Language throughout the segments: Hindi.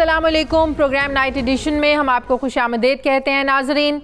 अस्सलामुअलैकुम। प्रोग्राम नाइट एडिशन में हम आपको खुशामदीद कहते हैं। नाजरीन,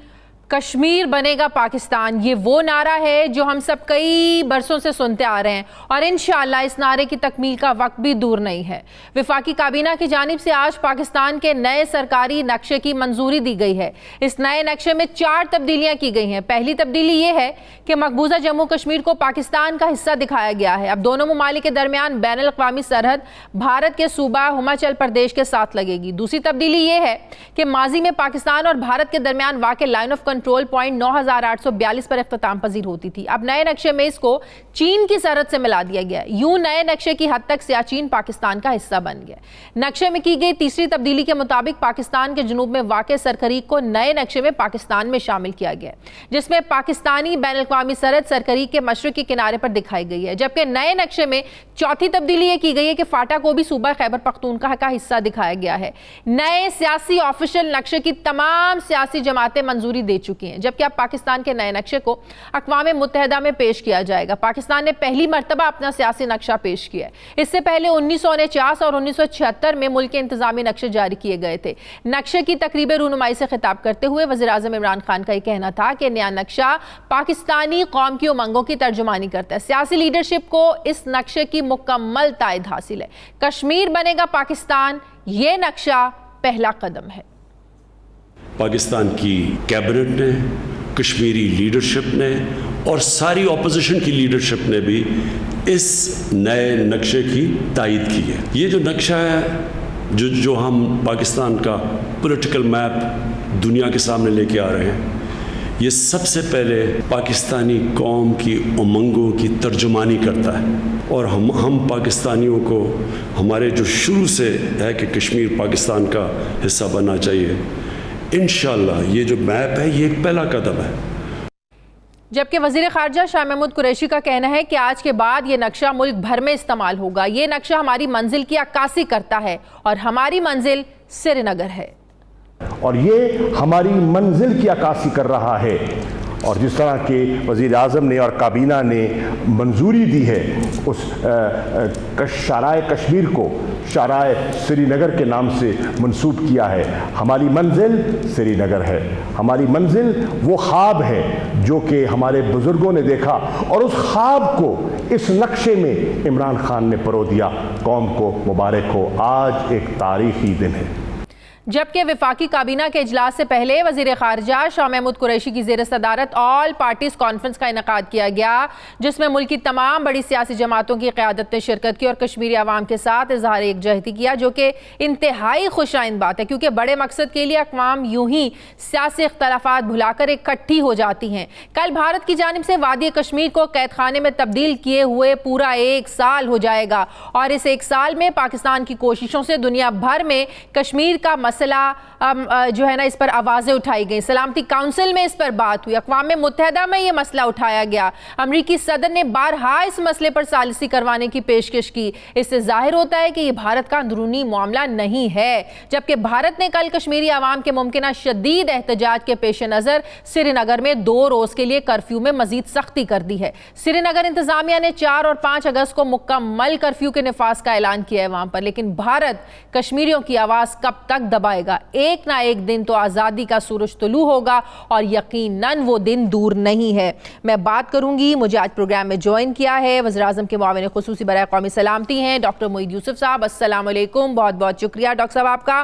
कश्मीर बनेगा पाकिस्तान, ये वो नारा है जो हम सब कई बरसों से सुनते आ रहे हैं और इंशाअल्लाह इस नारे की तकमील का वक्त भी दूर नहीं है। वफाकी काबीना की जानिब से आज पाकिस्तान के नए सरकारी नक्शे की मंजूरी दी गई है। इस नए नक्शे में 4 तब्दीलियां की गई हैं। पहली तब्दीली ये है कि मकबूजा जम्मू कश्मीर को पाकिस्तान का हिस्सा दिखाया गया है। अब दोनों ममालिक के दरमियान बैनुल अक़वामी सरहद भारत के सूबा हिमाचल प्रदेश के साथ लगेगी। दूसरी तब्दीली ये है कि माजी में पाकिस्तान और भारत के दरमियान वाक़ लाइन ऑफ कंट्रोल पॉइंट 9842 पर इख्तिताम पजीर होती थी। अब नए नक्शे में इसको चीन की सरहद से मिला दिया गया। यूं नए नक्शे की हद तक सियाचिन पाकिस्तान का हिस्सा बन गया। नक्शे में की गई तीसरी तब्दीली के मुताबिक पाकिस्तान के जुनूब में वाक़े सरकरीक को नए नक्शे में पाकिस्तान में शामिल किया गया, जिसमें पाकिस्तानी बैनुल अक़वामी सरहद सरकरीक के मशरिक़ी किनारे पर दिखाई गई है। जबकि नए नक्शे में चौथी तब्दीली यह की गई है कि फाटा को भी सूबा खैबर पख्तूनख्वा का हिस्सा दिखाया गया है। नए सियासी ऑफिशियल नक्शे की तमाम सियासी जमातें मंजूरी दे चुकी हैं, जबकि अब पाकिस्तान के नए नक्शे को अक़वाम मुत्तहिदा में पेश किया जाएगा। पाकिस्तान ने पहली मरतबा अपना सियासी नक्शा पेश किया है। इससे पहले 1949 और 1976 में मुल्क के इंतजामी नक्शे जारी किए गए थे। नक्शे की तकरीब रूनुमाई से खिताब करते हुए वज़ीर आज़म इमरान खान का यह कहना था कि नया नक्शा पाकिस्तानी कौम की उमंगों की तर्जुमानी करता है। सियासी लीडरशिप को इस नक्शे की मुकम्मल तायद हासिल है। कश्मीर बनेगा पाकिस्तान, ये नक्शा पहला कदम है। पाकिस्तान की कैबिनेट ने, कश्मीरी लीडरशिप ने और सारी ऑपोजिशन की लीडरशिप ने भी इस नए नक्शे की तायद की है। ये जो नक्शा है जो हम पाकिस्तान का पॉलिटिकल मैप दुनिया के सामने लेके आ रहे हैं, ये सबसे पहले पाकिस्तानी कौम की उमंगों की तर्जुमानी करता है। और हम पाकिस्तानियों को हमारे जो शुरू से है कि कश्मीर पाकिस्तान का हिस्सा बनना चाहिए, इंशाअल्लाह ये जो मैप है ये एक पहला कदम है। जबकि वज़ीर ख़ारजा शाह महमूद कुरैशी का कहना है कि आज के बाद ये नक्शा मुल्क भर में इस्तेमाल होगा। ये नक्शा हमारी मंजिल की अक्कासी करता है और हमारी मंजिल श्रीनगर है और ये हमारी मंजिल की अक्कासी कर रहा है। और जिस तरह के वज़ीर आज़म ने और काबीना ने मंजूरी दी है उस शाराए कश्मीर को शाराए श्रीनगर के नाम से मंसूब किया है। हमारी मंजिल श्रीनगर है, हमारी मंजिल वो ख्वाब है जो कि हमारे बुज़ुर्गों ने देखा और उस ख्वाब को इस नक्शे में इमरान खान ने परो दिया। कौम को मुबारक हो, आज एक तारीखी दिन है। जबकि वफाकी काबीना के इजलास से पहले वज़ीर ख़ारजा शाह महमूद कुरैशी की ज़ेर सदारत ऑल पार्टीज़ कॉन्फ्रेंस का इनकाद किया गया, जिसमें मुल्क की तमाम बड़ी सियासी जमातों की क़यादत ने शिरकत की और कश्मीरी अवाम के साथ इजहार एकजहती किया, जो कि इंतहाई खुशाइंद बात है क्योंकि बड़े मकसद के लिए अक़वाम यूं ही सियासी इख्तलाफात भुलाकर इकट्ठी हो जाती हैं। कल भारत की जानिब से वादी कश्मीर को कैद खाने में तब्दील किए हुए पूरा 1 साल हो जाएगा और इस 1 साल में पाकिस्तान की कोशिशों से दुनिया भर में कश्मीर का मसला जो है ना, इस पर आवाज़ें उठाई गई। सलामती काउंसिल में इस पर बात हुई, अक़वाम मुत्तहिदा में ये मसला उठाया गया। अमरीकी सदर ने बारहा इस मसले पर सालिसी करवाने की पेशकश की। इससे जाहिर होता है कि ये भारत का अंदरूनी मामला नहीं है। जबकि भारत ने कल कश्मीरी अवाम के मुमकिन शदीद एहतजाज के पेश नज़र श्रीनगर में 2 रोज़ के लिए कर्फ्यू में मजीद सख्ती कर दी है। श्रीनगर इंतजामिया ने 4 और 5 अगस्त को मुकम्मल कर्फ्यू के निफाज का ऐलान किया है वहाँ पर, लेकिन भारत कश्मीरियों की आवाज़ कब तक दबाएगा? एक ना एक दिन तो आज़ादी का सूरज तुलू होगा और यकीनन वो दिन दूर नहीं है। मैं बात करूंगी, मुझे आज प्रोग्राम में ज्वाइन किया है वज़ीर आज़म के मुआविन ख़ुसूसी बराए क़ौमी सलामती हैं डॉक्टर मोईद यूसुफ साहब। अस्सलाम वालेकुम, बहुत बहुत शुक्रिया डॉक्टर साहब आपका।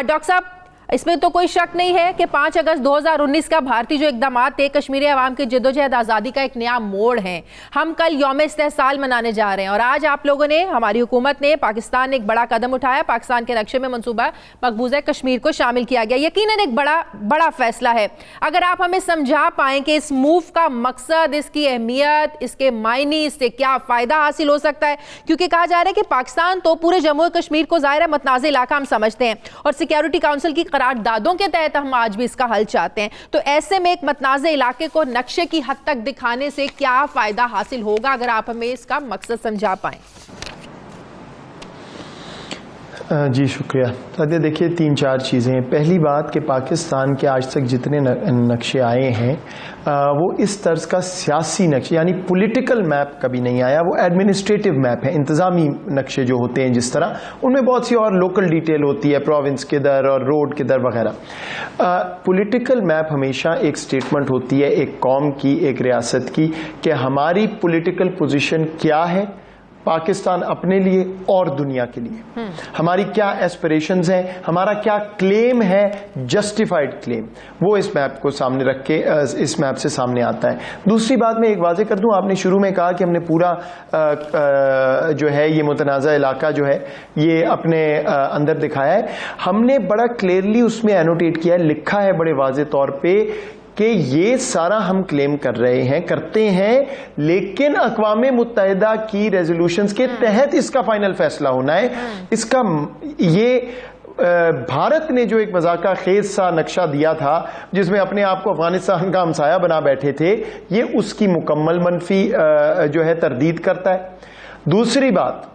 डॉक्टर साहब, इसमें तो कोई शक नहीं है कि 5 अगस्त 2019 का भारतीय जो इक़दाम थे कश्मीरी अवाम की जद्दोजहद आज़ादी का एक नया मोड़ है। हम कल यौम इस्तेहसाल मनाने जा रहे हैं और आज आप लोगों ने, हमारी हुकूमत ने, पाकिस्तान ने एक बड़ा कदम उठाया। पाकिस्तान के नक्शे में मनसूबा मकबूजा कश्मीर को शामिल किया गया। यकीनन एक बड़ा फैसला है। अगर आप हमें समझा पाएँ कि इस मूव का मकसद, इसकी अहमियत, इसके मायने, इससे क्या फ़ायदा हासिल हो सकता है, क्योंकि कहा जा रहा है कि पाकिस्तान तो पूरे जम्मू कश्मीर को ज़ाहिर मतनाज़ इलाका हम समझते हैं और सिक्योरिटी काउंसिल की करारदादों के तहत हम आज भी इसका हल चाहते हैं। तो ऐसे में एक मतनाज़े इलाके को नक्शे की हद तक दिखाने से क्या फायदा हासिल होगा, अगर आप हमें इसका मकसद समझा पाएं। जी शुक्रिया। सादिया देखिए 3-4 चीज़ें। पहली बात कि पाकिस्तान के आज तक जितने नक्शे आए हैं वो इस तर्ज का सियासी नक्शे यानी पॉलिटिकल मैप कभी नहीं आया, वो एडमिनिस्ट्रेटिव मैप है, इंतज़ामी नक्शे जो होते हैं जिस तरह, उनमें बहुत सी और लोकल डिटेल होती है, प्रोविंस किधर और रोड किधर वगैरह। पॉलिटिकल मैप हमेशा एक स्टेटमेंट होती है एक कौम की, एक रियासत की, कि हमारी पॉलिटिकल पोजीशन क्या है पाकिस्तान अपने लिए और दुनिया के लिए, हमारी क्या एस्पिरेशंस हैं, हमारा क्या क्लेम है, जस्टिफाइड क्लेम, वो इस मैप को सामने रख के इस मैप से सामने आता है। दूसरी बात मैं एक वाजे कर दूं, आपने शुरू में कहा कि हमने पूरा जो है ये मुतनाज़ा इलाका जो है ये अपने अंदर दिखाया है। हमने बड़ा क्लियरली उसमें एनोटेट किया है, लिखा है बड़े वाजे तौर पे कि ये सारा हम क्लेम कर रहे हैं, करते हैं, लेकिन अक़वाम मुत्तहिदा की रेजोल्यूशंस के तहत इसका फाइनल फैसला होना है। इसका ये भारत ने जो एक मजाका खेज सा नक्शा दिया था जिसमें अपने आप को अफगानिस्तान का हमसाया बना बैठे थे, ये उसकी मुकम्मल मनफी जो है तरदीद करता है। दूसरी बात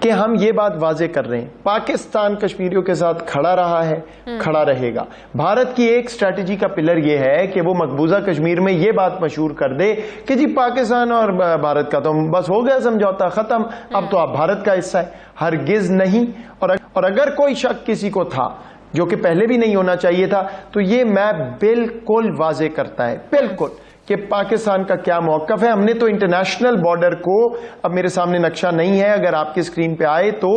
कि हम ये बात वाजे कर रहे हैं, पाकिस्तान कश्मीरियों के साथ खड़ा रहा है, खड़ा रहेगा। भारत की एक स्ट्रैटेजी का पिलर ये है कि वो मकबूजा कश्मीर में ये बात मशहूर कर दे कि जी पाकिस्तान और भारत का तो बस हो गया समझौता, खत्म, अब तो आप भारत का हिस्सा है। हरगिज नहीं। और अगर कोई शक किसी को था, जो कि पहले भी नहीं होना चाहिए था, तो ये मैप बिल्कुल वाजे करता है, बिल्कुल, कि पाकिस्तान का क्या मौकफ है। हमने तो इंटरनेशनल बॉर्डर को, अब मेरे सामने नक्शा नहीं है, अगर आपकी स्क्रीन पे आए तो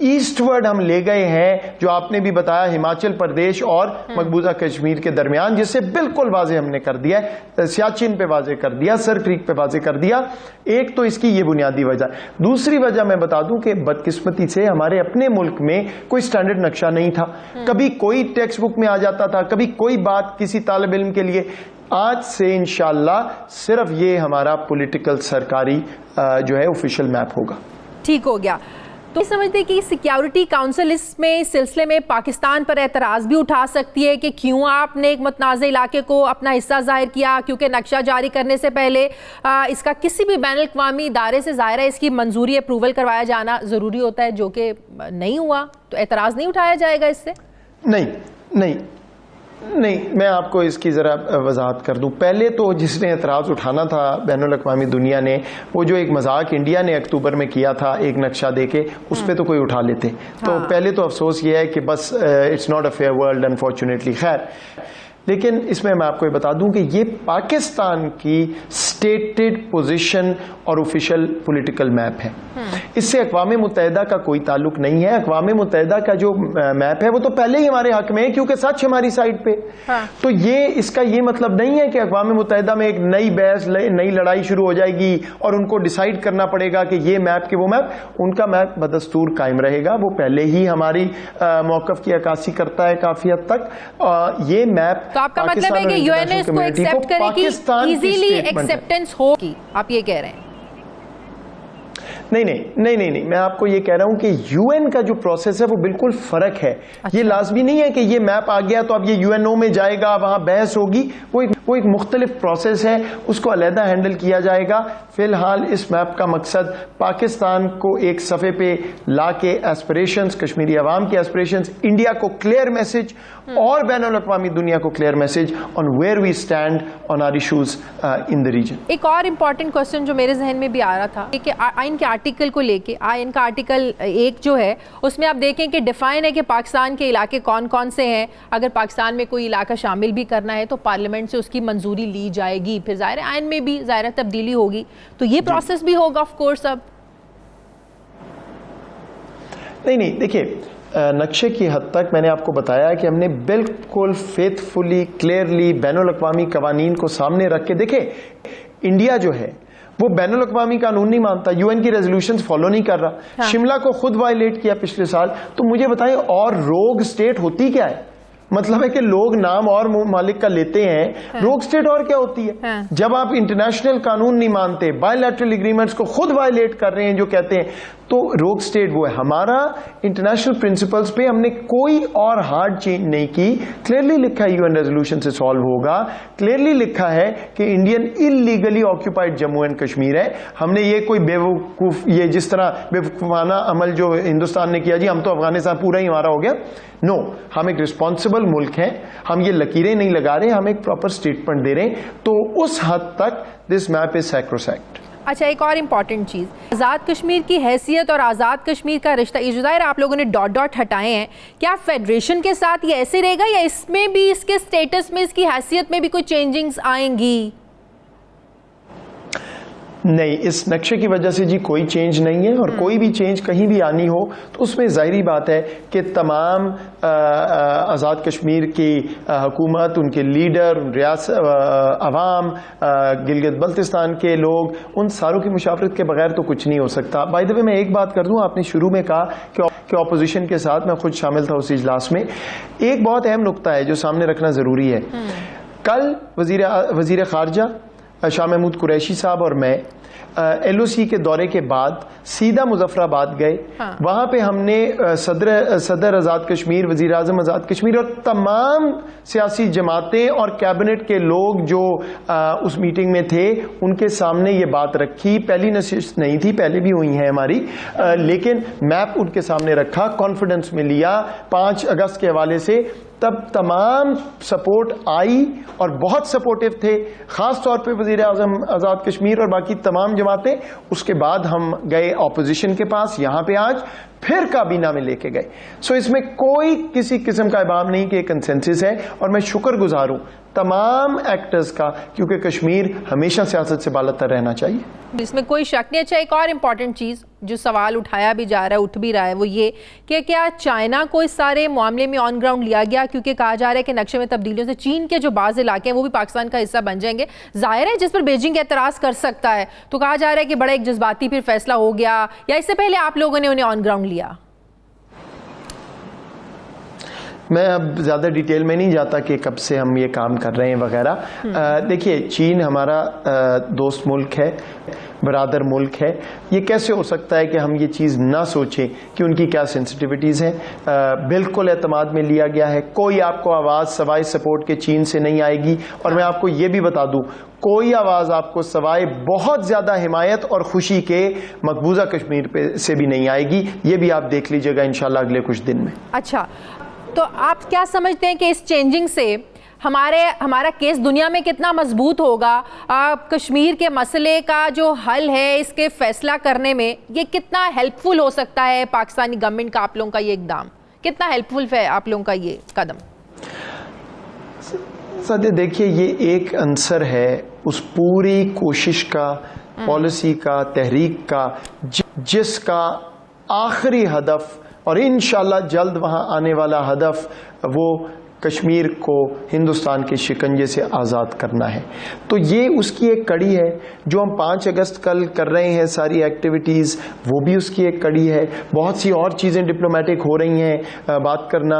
ईस्टवर्ड हम ले गए हैं, जो आपने भी बताया हिमाचल प्रदेश और मकबूजा कश्मीर के दरमियान, जिससे बिल्कुल वाजे हमने कर दिया है, सियाचिन पे वाजे कर दिया, सर क्रीक पे वाजे कर दिया। एक तो इसकी ये बुनियादी वजह। दूसरी वजह मैं बता दूं कि बदकिस्मती से हमारे अपने मुल्क में कोई स्टैंडर्ड नक्शा नहीं था, कभी कोई टेक्स्ट बुक में आ जाता था, कभी कोई बात किसी तालिब इल्म के लिए। आज से इंशाल्लाह सिर्फ ये हमारा पॉलिटिकल सरकारी जो है ऑफिशियल मैप होगा। ठीक हो गया। तो समझते कि सिक्योरिटी काउंसिल इसमें इस सिलसिले में पाकिस्तान पर एतराज़ भी उठा सकती है कि क्यों आपने एक मुतनाज़ इलाके को अपना हिस्सा जाहिर किया, क्योंकि नक्शा जारी करने से पहले इसका किसी भी बैनुल अक़वामी इदारे से ज़ाहिर है इसकी मंजूरी अप्रूवल करवाया जाना ज़रूरी होता है, जो कि नहीं हुआ, तो एतराज़ नहीं उठाया जाएगा इससे? नहीं, मैं आपको इसकी ज़रा वजाहत कर दूं। पहले तो जिसने एतराज़ उठाना था बैनुल अक़वामी दुनिया ने, वो जो एक मजाक इंडिया ने अक्टूबर में किया था एक नक्शा देके, उस पर तो कोई उठा लेते। तो पहले तो अफसोस ये है कि बस it's not a fair world unfortunately. खैर, लेकिन इसमें मैं आपको ये बता दूं कि ये पाकिस्तान की स्टेटेड पोजीशन और ऑफिशियल पॉलिटिकल मैप है, इससे अक़वाम मुत्तहिदा का कोई ताल्लुक नहीं है। अक़वाम मुत्तहिदा का जो मैप है वो तो पहले ही हमारे हक में है, क्योंकि सच हमारी साइड पे। तो ये इसका ये मतलब नहीं है कि अक़वाम मुत्तहिदा में एक नई बहस, नई लड़ाई शुरू हो जाएगी और उनको डिसाइड करना पड़ेगा कि ये मैप के वो मैप। उनका मैप बदस्तूर कायम रहेगा, वो पहले ही हमारी मौक़िफ़ की अक्कासी करता है काफ़ी हद तक। ये मैप, तो आपका मतलब है कि यूएनए इसको एक्सेप्ट करेगी, इजीली एक्सेप्टेंस होगी, आप ये कह रहे हैं? नहीं, मैं आपको ये कह रहा हूं कि यूएन का जो प्रोसेस है वो बिल्कुल फर्क है। अच्छा। ये लाजमी नहीं है कि ये मैप आ गया तो अब ये यूएनओ में जाएगा, वहां बहस होगी। वो एक मुख्तलिफ प्रोसेस है, उसको अलहदा हैंडल किया जाएगा। फिलहाल इस मैप का मकसद पाकिस्तान को एक सफ़े पे ला के एस्पिरेशंस, कश्मीरी अवाम की एस्पिरेशंस, इंडिया को क्लियर मैसेज और बैनुल अक़वामी दुनिया को clear message on where we stand on our issues in the region. एक और इम्पॉर्टेंट क्वेश्चन जो मेरे जहन में भी आ रहा था कि आइन के आर्टिकल को लेके, आइन का आर्टिकल 1 जो है उसमें आप देखें कि डिफाइन है कि पाकिस्तान के इलाके कौन कौन से हैं। अगर पाकिस्तान में कोई इलाका शामिल भी करना है तो पार्लियामेंट से उसकी मंजूरी ली जाएगी, फिर ज़ाहिर है आइन में भी ज़ाहिर तब्दीली होगी, तो ये प्रोसेस भी होगा ऑफ कोर्स। अब नहीं, देखिए नक्शे की हद तक मैंने आपको बताया कि हमने बिल्कुल फेथफुली, क्लियरली बैनुल अक़वामी कवानीन को सामने रख के, देखे इंडिया जो है वो बैनुल अक़वामी कानून नहीं मानता, यूएन की रेजोल्यूशंस फॉलो नहीं कर रहा। हाँ। शिमला को खुद वायलेट किया पिछले साल। तो मुझे बताएं और रोग स्टेट होती क्या है? मतलब है कि लोग नाम और मालिक का लेते हैं। हाँ। रोग स्टेट और क्या होती है? हाँ। जब आप इंटरनेशनल कानून नहीं मानते, बायलैटरल एग्रीमेंट्स को खुद वायलेट कर रहे हैं जो कहते हैं, तो रोग स्टेट वो है। हमारा इंटरनेशनल प्रिंसिपल्स पे हमने कोई और हार्ड चेंज नहीं की। क्लियरली लिखा है यूएन रेजोल्यूशन से सॉल्व होगा, क्लियरली लिखा है कि Indian illegally occupied Jammu and Kashmir है। हमने ये कोई बेवकूफ, ये जिस तरह बेवकूफाना अमल जो हिंदुस्तान ने किया जी हम तो अफगानिस्तान पूरा ही हमारा हो गया, नो, हम एक रिस्पॉन्सिबल मुल्क हैं, हम ये लकीरें नहीं लगा रहे, हम एक प्रॉपर स्टेटमेंट दे रहे हैं। तो उस हद तक दिस मैप इज सैक्रोसैक्ट। अच्छा, एक और इम्पॉर्टेंट चीज़, आज़ाद कश्मीर की हैसियत और आज़ाद कश्मीर का रिश्ता, ये ज़ाहिर आप लोगों ने डॉट डॉट हटाए हैं, क्या फेडरेशन के साथ ये ऐसे रहेगा या इसमें भी, इसके स्टेटस में, इसकी हैसियत में भी कोई चेंजिंग्स आएंगी? नहीं, इस नक्शे की वजह से जी कोई चेंज नहीं है, और कोई भी चेंज कहीं भी आनी हो तो उसमें जाहिर बात है कि तमाम आज़ाद कश्मीर की हुकूमत, उनके लीडर, अवाम, गिलगित बल्तिस्तान के लोग, उन सारों की मुशावरत के बगैर तो कुछ नहीं हो सकता। बाय द वे मैं एक बात कर दूं, आपने शुरू में कहा कि ऑपोजिशन के साथ मैं खुद शामिल था उस इजलास में। एक बहुत अहम नुक्ता है जो सामने रखना ज़रूरी है। कल वज़ीर ख़ारजा शाह महमूद कुरैशी साहब और मैं LOC के दौरे के बाद सीधा मुजफ्फराबाद गए। हाँ। वहां पे हमने सदर आज़ाद कश्मीर, वज़ीर आज़म आज़ाद कश्मीर और तमाम सियासी जमातें और कैबिनेट के लोग जो उस मीटिंग में थे उनके सामने ये बात रखी। पहली नशिस्त नहीं थी, पहले भी हुई है हमारी, लेकिन मैप उनके सामने रखा, कॉन्फिडेंस में लिया 5 अगस्त के हवाले से। तब तमाम सपोर्ट आई और बहुत सपोर्टिव थे, खास तौर पे वज़ीर आज़म आज़ाद कश्मीर और बाकी तमाम जमातें। उसके बाद हम गए ऑपोजिशन के पास, यहां पे आज फिर काबीना में लेके गए। सो इसमें कोई किसी किस्म का इबाम नहीं कि एक कंसेंसस है, और मैं शुक्रगुजार हूं तमाम एक्टर्स का, क्योंकि कश्मीर हमेशा सियासत से बालातर रहना चाहिए, इसमें कोई शक नहीं। अच्छा, एक और इम्पॉर्टेंट चीज़ जो सवाल उठाया भी जा रहा है, उठ भी रहा है, वो ये कि क्या चाइना को इस सारे मामले में ऑन ग्राउंड लिया गया, क्योंकि कहा जा रहा है कि नक्शे में तब्दीलियों से चीन के जो बाज़ इलाके हैं वो भी पाकिस्तान का हिस्सा बन जाएंगे। जाहिर है जिस पर बीजिंग एतराज़ कर सकता है, तो कहा जा रहा है कि बड़ा एक जज्बाती फिर फैसला हो गया, या इससे पहले आप लोगों ने उन्हें ऑन ग्राउंड लिया? मैं अब ज़्यादा डिटेल में नहीं जाता कि कब से हम ये काम कर रहे हैं वगैरह। देखिए, चीन हमारा दोस्त मुल्क है, बरादर मुल्क है। ये कैसे हो सकता है कि हम ये चीज़ ना सोचें कि उनकी क्या सेंसिटिविटीज़ हैं। बिल्कुल एतमाद में लिया गया है, कोई आपको आवाज़ सवाए सपोर्ट के चीन से नहीं आएगी। और मैं आपको ये भी बता दूं, कोई आवाज़ आपको सवाए बहुत ज़्यादा हिमायत और खुशी के मकबूजा कश्मीर पे से भी नहीं आएगी। ये भी आप देख लीजिएगा इंशाल्लाह अगले कुछ दिन में। अच्छा, तो आप क्या समझते हैं कि इस चेंजिंग से हमारा केस दुनिया में कितना मजबूत होगा? कश्मीर के मसले का जो हल है, इसके फैसला करने में ये कितना हेल्पफुल हो सकता है? पाकिस्तानी गवर्नमेंट का आप लोगों का ये इकदाम कितना हेल्पफुल है, आप लोगों का ये कदम? सदे देखिए, ये एक अंसर है उस पूरी कोशिश का, पॉलिसी का, तहरीक का, जिसका आखिरी हदफ और इंशाल्लाह जल्द वहां आने वाला हदफ वो कश्मीर को हिंदुस्तान के शिकंजे से आज़ाद करना है। तो ये उसकी एक कड़ी है। जो हम 5 अगस्त कल कर रहे हैं सारी एक्टिविटीज़, वो भी उसकी एक कड़ी है। बहुत सी और चीज़ें डिप्लोमेटिक हो रही हैं, बात करना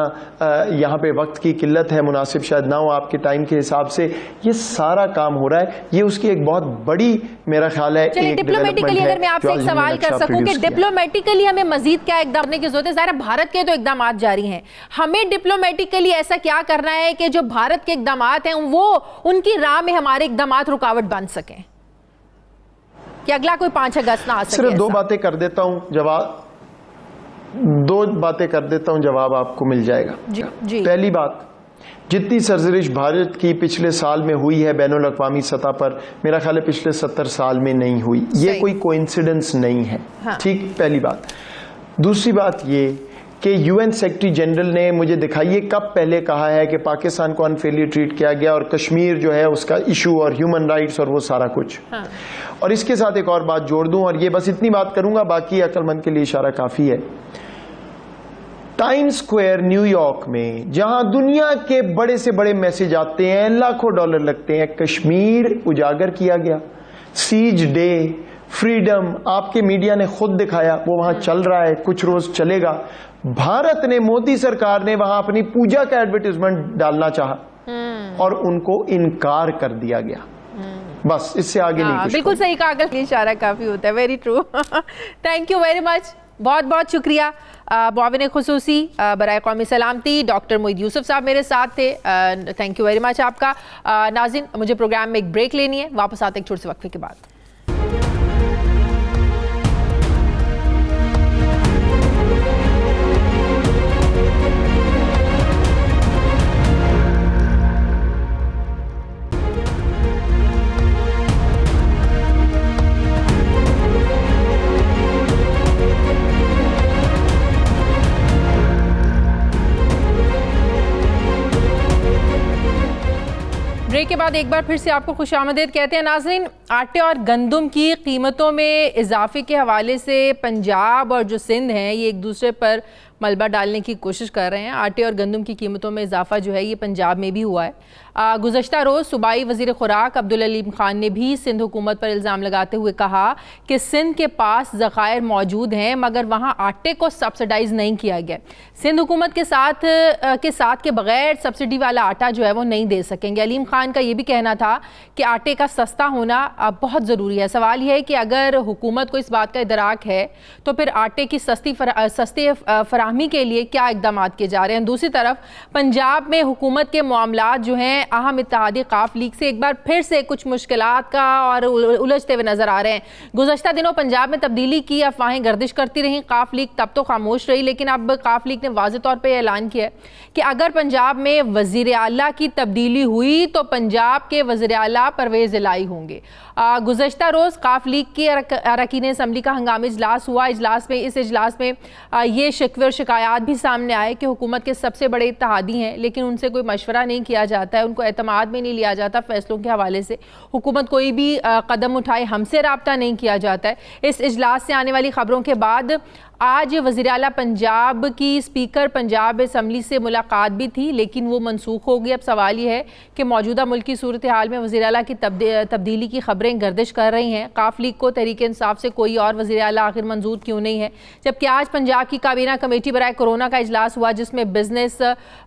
यहाँ पे वक्त की किल्लत है, मुनासिब शायद ना हो आपके टाइम के हिसाब से। ये सारा काम हो रहा है, ये उसकी एक बहुत बड़ी, मेरा ख्याल है, एक डिप्लोमेटिकली अगर मैं आपसे एक सवाल कर सकूं कि डिप्लोमेटिकली हमें मजीद क्या इक़दाम करने की जरूरत है? ज़ाहिर भारत के तो इक़दाम जारी हैं, हमें डिप्लोमेटिकली ऐसा क्या करना है कि जो भारत के इक़दाम हैं वो उनकी राह में हमारे इक़दाम रुकावट बन सकें, कि अगला कोई 5 अगस्त ना आ सके? सिर्फ 2 बातें कर देता हूं, जवाब आपको मिल जाएगा। जी। पहली बात, जितनी सरजरिश भारत की पिछले साल में हुई है बैनुल अक़वामी सतह पर, मेरा ख्याल है पिछले 70 साल में नहीं हुई। ये कोई कोइंसिडेंस नहीं है। हाँ। ठीक, पहली बात। दूसरी बात ये कि यूएन सेक्रेटरी जनरल ने मुझे दिखाइए कब पहले कहा है कि पाकिस्तान को अनफेयरली ट्रीट किया गया और कश्मीर जो है उसका इशू और ह्यूमन राइट्स और वो सारा कुछ। हाँ। और इसके साथ एक और बात जोड़ दूं, और ये बस इतनी बात करूंगा, बाकी अक्लमंद के लिए इशारा काफी है। टाइम स्क्वायर न्यूयॉर्क में, जहां दुनिया के बड़े से बड़े मैसेज आते हैं, लाखों डॉलर लगते हैं, कश्मीर उजागर किया गया। सीज डे, फ्रीडम, आपके मीडिया ने खुद दिखाया, वो वहां चल रहा है, कुछ रोज चलेगा। भारत ने, मोदी सरकार ने वहां अपनी पूजा का एडवर्टाइजमेंट डालना चाहा और उनको इनकार कर दिया गया। बस इससे आगे नहीं कुछ। बिल्कुल सही कहा, इशारा काफी होता है। Very true. Thank you very much. बहुत बहुत शुक्रिया। मुआविन खुसूसी बराए कौमी सलामती डॉक्टर मोईद यूसुफ साहब मेरे साथ थे। थैंक यू वेरी मच आपका। नाज़रीन, मुझे प्रोग्राम में एक ब्रेक लेनी है, वापस आते एक छोटे से वक्फे के बाद। ब्रेक के बाद एक बार फिर से आपको खुशामदीद कहते हैं। नाज़रीन, आटे और गंदम की कीमतों में इजाफे के हवाले से पंजाब और जो सिंध हैं ये एक दूसरे पर मलबा डालने की कोशिश कर रहे हैं। आटे और गंदम की कीमतों में इजाफा जो है ये पंजाब में भी हुआ है। गुज़श्ता रोज़ सूबाई वज़ीर खुराक अब्दुल अलीम खान ने भी सिंध हुकूमत पर इल्ज़ाम लगाते हुए कहा कि सिंध के पास ज़खायर मौजूद हैं मगर वहाँ आटे को सब्सिडाइज़ नहीं किया गया। सिंध हुकूमत के साथ के बगैर सब्सिडी वाला आटा जो है वो नहीं दे सकेंगे। अलीम खान का ये भी कहना था कि आटे का सस्ता होना बहुत ज़रूरी है। सवाल यह है कि अगर हुकूमत को इस बात का इदराक है तो फिर आटे की सस्ती फराहमी के लिए क्या इक़दाम किए जा रहे हैं। दूसरी तरफ पंजाब में हुकूमत के मामलात जो हैं अहम इत्तेहादी काफ लीग से एक बार फिर से कुछ मुश्किलात का और उलझते हुए नजर आ रहे हैं। गुज़श्ता दिनों पंजाब में तब्दीली की अफवाहें गर्दिश करती रहीं। काफ लीग तब तो खामोश रही, लेकिन अब काफ लीग ने वाज़ेह तौर पर ऐलान किया कि अगर पंजाब में वज़ीर आला की तब्दीली हुई तो पंजाब के वज़ीर आला परवेज़ इलाही होंगे। गुज़श्ता रोज़ काफ लीग की अरकान असम्बली का हंगामी इजलास हुआ। इस इजलास में ये शिकवे और शिकायत भी सामने आए कि हुकूमत के सबसे बड़े इत्तेहादी हैं लेकिन उनसे कोई मशवरा नहीं किया जाता है, उनको एतमाद में नहीं लिया जाता फैसलों के हवाले से। हुकूमत कोई भी कदम उठाए हमसे रब्ता नहीं किया जाता है। इस इजलास से आने वाली खबरों के बाद आज वज़ीर आला पंजाब की स्पीकर पंजाब असम्बली से मुलाकात भी थी लेकिन वो मनसूख हो गई। अब सवाल ये है कि मौजूदा मुल्की सूरत हाल में वज़ीर आला की तब्दीली की खबरें गर्दिश कर रही हैं। काफ लीग को तहरीक इंसाफ से कोई और वज़ीर आला आखिर मंजूर क्यों नहीं है, जबकि आज पंजाब की काबीना कमेटी बराए कोरोना का इजलास हुआ जिसमें बिजनेस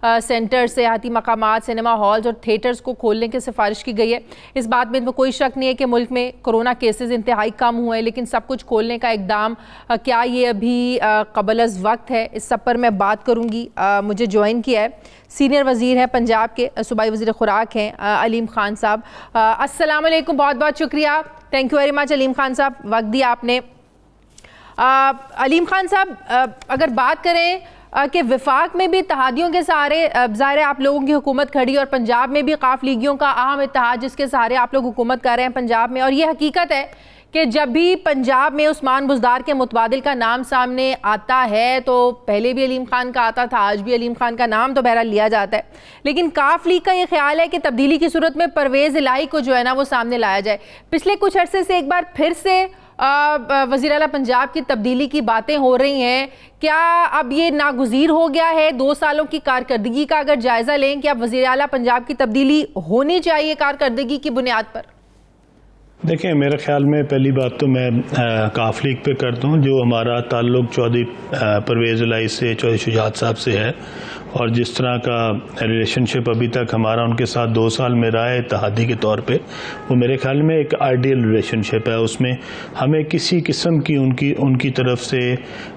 सेंटर, सियाहती मकामात, सिनेमा हॉल्स और थिएटर्स को खोलने की सिफारिश की गई है। इस बात में कोई शक नहीं है कि मुल्क में कोरोना केसेस इंतहाई कम हुए हैं, लेकिन सब कुछ खोलने का इकदाम क्या ये अभी कबल अज़ वक्त है, इस सब पर मैं बात करूंगी। मुझे ज्वाइन किया है सीनियर वज़ीर है पंजाब के, सूबाई वज़ीर खुराक हैं अलीम खान साहब। अस्सलाम वालेकुम, बहुत बहुत शुक्रिया, thank you very much Aleem Khan साहब, वक्त दिया आपने। अलीम खान साहब, अगर बात करें कि विफाक में भी इत्तेहादियों के सहारे ज़ाहिर है आप लोगों की हुकूमत खड़ी और पंजाब में भी काफ लीगियों का अहम इत्तेहाद जिसके सहारे आप लोग हुकूमत कर रहे हैं पंजाब में, और ये हकीकत है कि जब भी पंजाब में उस्मान बुज़दार के मुतबादिल का नाम सामने आता है तो पहले भी अलीम खान का आता था, आज भी अलीम खान का नाम तो बहरहाल लिया जाता है, लेकिन काफ लीग का ये ख्याल है कि तब्दीली की सूरत में परवेज़ इलाही को जो है ना वो सामने लाया जाए। पिछले कुछ अरसे से एक बार फिर से वज़ीर आला पंजाब की तब्दीली की बातें हो रही हैं। क्या अब ये नागुज़ीर हो गया है? 2 सालों की कारकर्दगी का अगर जायज़ा लें कि अब वज़ीर आला पंजाब की तब्दीली होनी चाहिए कारकर्दगी की बुनियाद पर? देखिए, मेरे ख्याल में पहली बात तो मैं काफ लीग पे कर दूँ, जो हमारा ताल्लुक़ चौधरी परवेज़ इलाही से, चौधरी शुजात साहब से है, और जिस तरह का रिलेशनशिप अभी तक हमारा उनके साथ 2 साल में रहा है इत्तेहादी के तौर पे, वो मेरे ख्याल में एक आइडियल रिलेशनशिप है। उसमें हमें किसी किस्म की उनकी तरफ से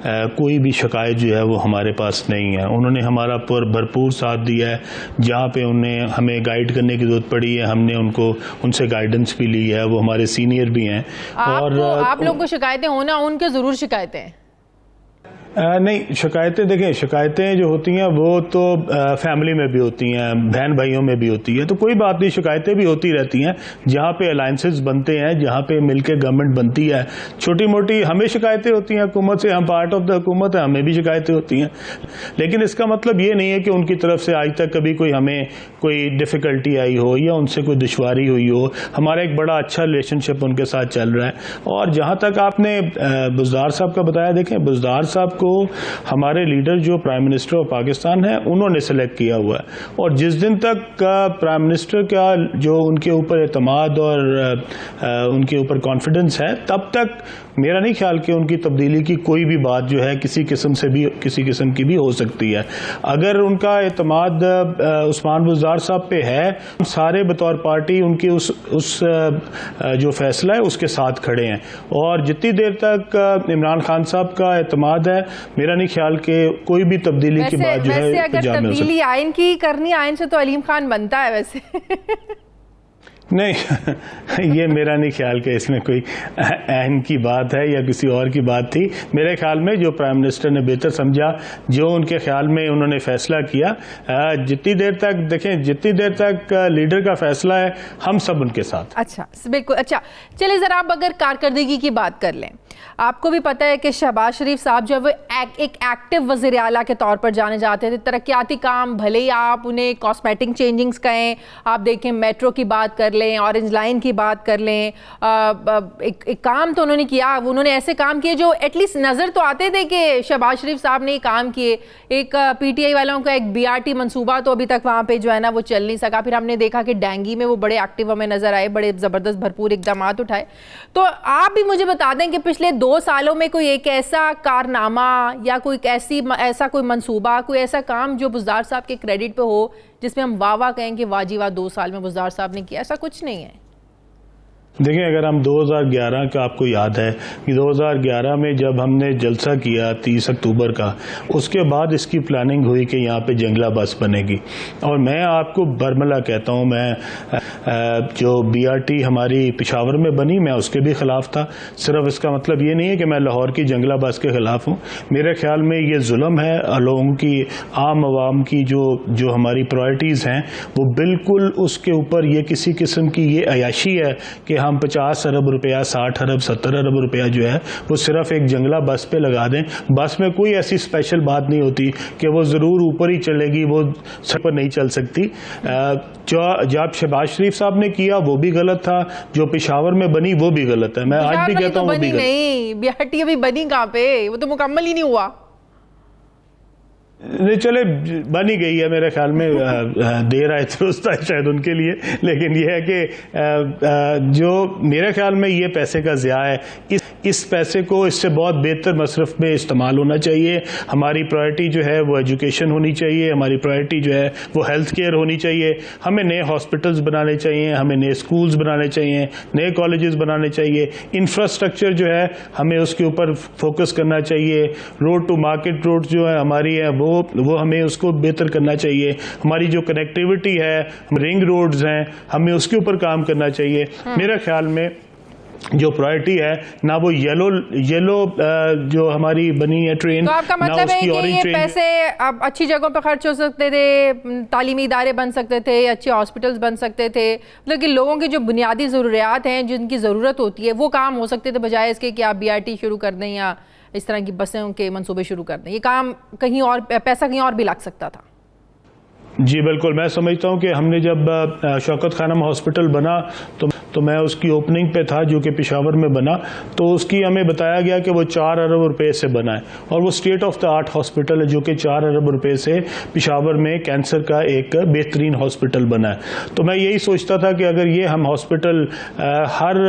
कोई भी शिकायत जो है वो हमारे पास नहीं है। उन्होंने हमारा भरपूर साथ दिया है, जहाँ पे उन्हें हमें गाइड करने की ज़रूरत पड़ी है हमने उनसे गाइडेंस भी ली है, वो हमारे सीनियर भी हैं। और आप लोगों को शिकायतें होना, उनके ज़रूर शिकायतें हैं। नहीं, शिकायतें देखें, शिकायतें जो होती हैं वो तो फैमिली में भी होती हैं, बहन भाइयों में भी होती है, तो कोई बात नहीं, शिकायतें भी होती रहती हैं। जहाँ पे अलायंसेस बनते हैं, जहाँ पे मिलके गवर्नमेंट बनती है, छोटी मोटी हमें शिकायतें होती हैं हुकूमत से, हम पार्ट ऑफ द हुकूमत है, हमें भी शिकायतें होती हैं। लेकिन इसका मतलब ये नहीं है कि उनकी तरफ से आज तक कभी हमें कोई डिफ़िकल्टी आई हो या उनसे कोई दुश्वारी हुई हो। हमारा एक बड़ा अच्छा रिलेशनशिप उनके साथ चल रहा है। और जहाँ तक आपने बुज़दार साहब का बताया, देखें, बुज़दार साहब को हमारे लीडर जो प्राइम मिनिस्टर ऑफ पाकिस्तान है उन्होंने सेलेक्ट किया हुआ है, और जिस दिन तक प्राइम मिनिस्टर का जो उनके ऊपर एतमाद और उनके ऊपर कॉन्फिडेंस है, तब तक मेरा नहीं ख्याल कि उनकी तब्दीली की कोई भी बात जो है किसी किस्म की भी हो सकती है। अगर उनका एतमाद उस्मान बुज़दार साहब पे है, सारे बतौर पार्टी उनके उस जो फैसला है उसके साथ खड़े हैं, और जितनी देर तक इमरान खान साहब का एतमाद है, मेरा नहीं ख्याल कि कोई भी तब्दीली की बात जो है अगर तब्दीली आइन की करनी, आइन से तो अलीम खान बनता है वैसे। नहीं ये मेरा नहीं ख्याल कि इसमें कोई अहम की बात है या किसी और की बात थी। मेरे ख्याल में जो प्राइम मिनिस्टर ने बेहतर समझा, जो उनके ख्याल में उन्होंने फैसला किया, जितनी देर तक देखें, जितनी देर तक लीडर का फैसला है हम सब उनके साथ। अच्छा, बिल्कुल। अच्छा चलिए ज़रा आप अगर कारकर्दगी की बात कर लें, आपको भी पता है कि शहबाज शरीफ साहब जो है वो एक एक्टिव वज़ीर आला के तौर पर जाने जाते थे। तरक्याती काम भले ही आप उन्हें कॉस्मेटिक चेंजिंग्स कहें, आप देखें मेट्रो की बात कर लें, ऑरेंज लाइन की बात कर लें, एक काम तो उन्होंने किया, उन्होंने ऐसे काम किए जो एटलीस्ट नज़र तो आते थे कि शहबाज शरीफ साहब ने काम किए। एक PTI वालों का एक BRT मनसूबा तो अभी तक वहाँ पे जो है ना वो चल नहीं सका। फिर हमने देखा कि डेंगी में वो बड़े एक्टिव हमें नज़र आए, बड़े ज़बरदस्त भरपूर इकदाम उठाए। तो आप भी मुझे बता दें कि पिछले 2 सालों में कोई एक ऐसा कारनामा या कोई ऐसा कोई मंसूबा, कोई ऐसा काम जो बुज़दार साहब के क्रेडिट पे हो, जिसमें हम वाह कहें कि वाह जी वाह 2 साल में बुज़दार साहब ने किया, ऐसा कुछ नहीं है। देखिए, अगर हम 2011 का आपको याद है कि 2011 में जब हमने जलसा किया 30 अक्टूबर का, उसके बाद इसकी प्लानिंग हुई कि यहाँ पे जंगला बस बनेगी। और मैं आपको बरमला कहता हूँ, मैं जो BRT हमारी पेशावर में बनी, मैं उसके भी ख़िलाफ़ था। सिर्फ इसका मतलब ये नहीं है कि मैं लाहौर की जंगला बस के ख़िलाफ़ हूँ। मेरे ख्याल में ये जुल्म है लोगों की, आम आवाम की जो हमारी प्रायोरिटीज़ हैं वो बिल्कुल उसके ऊपर ये किसी किस्म की ये अयाशी है कि हम 50 अरब रुपया, 60 अरब, 70 अरब रुपया जो है वो सिर्फ एक जंगला बस पे लगा दें। बस में कोई ऐसी स्पेशल बात नहीं होती कि वो ज़रूर ऊपर ही चलेगी, वो सड़क पर नहीं चल सकती। जब शहबाज शरीफ साहब ने किया वो भी गलत था, जो पेशावर में बनी वो भी गलत है। मैं आज भी कहता हूँ वो भी गलत। नहीं, BRT अभी बनी कहाँ पे, वो तो मुकम्मल ही नहीं हुआ। नहीं चले, बन ही गई है मेरे ख्याल में, देर आए दुरुस्त है शायद उनके लिए, लेकिन यह है कि जो मेरे ख्याल में ये पैसे का ज़िया है, इस पैसे को इससे बहुत बेहतर मसरफ में इस्तेमाल होना चाहिए। हमारी प्रायोरिटी जो है वो एजुकेशन होनी चाहिए, हमारी प्रायोरिटी जो है वो हेल्थ केयर होनी चाहिए। हमें नए हॉस्पिटल्स बनाने चाहिए, हमें नए स्कूल्स बनाने चाहिए, नए कॉलेजेस बनाने चाहिए। इंफ्रास्ट्रक्चर जो है हमें उसके ऊपर फोकस करना चाहिए। रोड टू मार्केट रोड जो है हमारी है वो हमें उसको बेहतर करना चाहिए। हमारी जो कनेक्टिविटी है, रिंग रोड्स हैं, हमें उसके ऊपर काम करना चाहिए। मेरे ख्याल में जो प्रायोरिटी है ना वो येलो जो हमारी बनी है ट्रेन, तो आपका मतलब है कि ये पैसे अब अच्छी जगहों पर खर्च हो सकते थे, तालीमी इदारे बन सकते थे, अच्छे हॉस्पिटल्स बन सकते थे, मतलब कि लोगों की जो बुनियादी ज़रूरियात हैं, जिनकी ज़रूरत होती है, वो काम हो सकते थे, बजाय इसके कि आप BRT शुरू कर दें या इस तरह की बसों के मंसूबे शुरू कर दें। ये काम कहीं और, पैसा कहीं और भी लग सकता था। जी बिल्कुल, मैं समझता हूँ कि हमने जब शौकत खानम हॉस्पिटल बना तो मैं उसकी ओपनिंग पे था, जो कि पेशावर में बना, तो उसकी हमें बताया गया कि वो 4 अरब रुपए से बना है, और वो state of the art hospital है जो कि 4 अरब रुपए से पेशावर में कैंसर का एक बेहतरीन हॉस्पिटल बना है। तो मैं यही सोचता था कि अगर ये हम हॉस्पिटल हर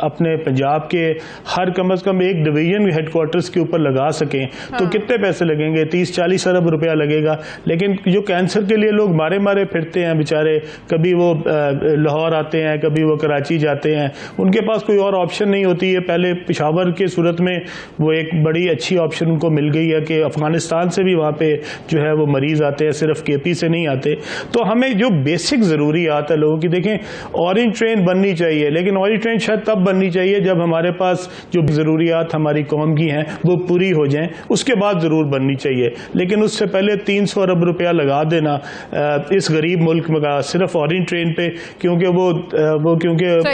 अपने पंजाब के हर कम अज़ कम एक डिवीजन हेडक्वार्टर्स के ऊपर लगा सकें तो कितने पैसे लगेंगे, 30-40 अरब रुपया लगेगा। लेकिन जो कैंसर के लिए लोग मारे फिरते हैं बेचारे, कभी वो लाहौर आते हैं, कभी वो कराची जाते हैं, उनके पास कोई और ऑप्शन नहीं होती है। पहले पेशावर के सूरत में वो एक बड़ी अच्छी ऑप्शन उनको मिल गई है कि अफगानिस्तान से भी वहाँ पे जो है वो मरीज आते हैं, सिर्फ KP से नहीं आते। तो हमें जो बेसिक ज़रूरियात है लोगों की, देखें ऑरेंज ट्रेन बननी चाहिए, लेकिन ऑरेंज ट्रेन शायद तब बननी चाहिए जब हमारे पास जो ज़रूरियात हमारी कौम की हैं वो पूरी हो जाएं, उसके बाद ज़रूर बननी चाहिए। लेकिन उससे पहले 300 अरब रुपया लगा देना इस गरीब मुल्क में सिर्फ ऑरेंज ट्रेन पे, क्योंकि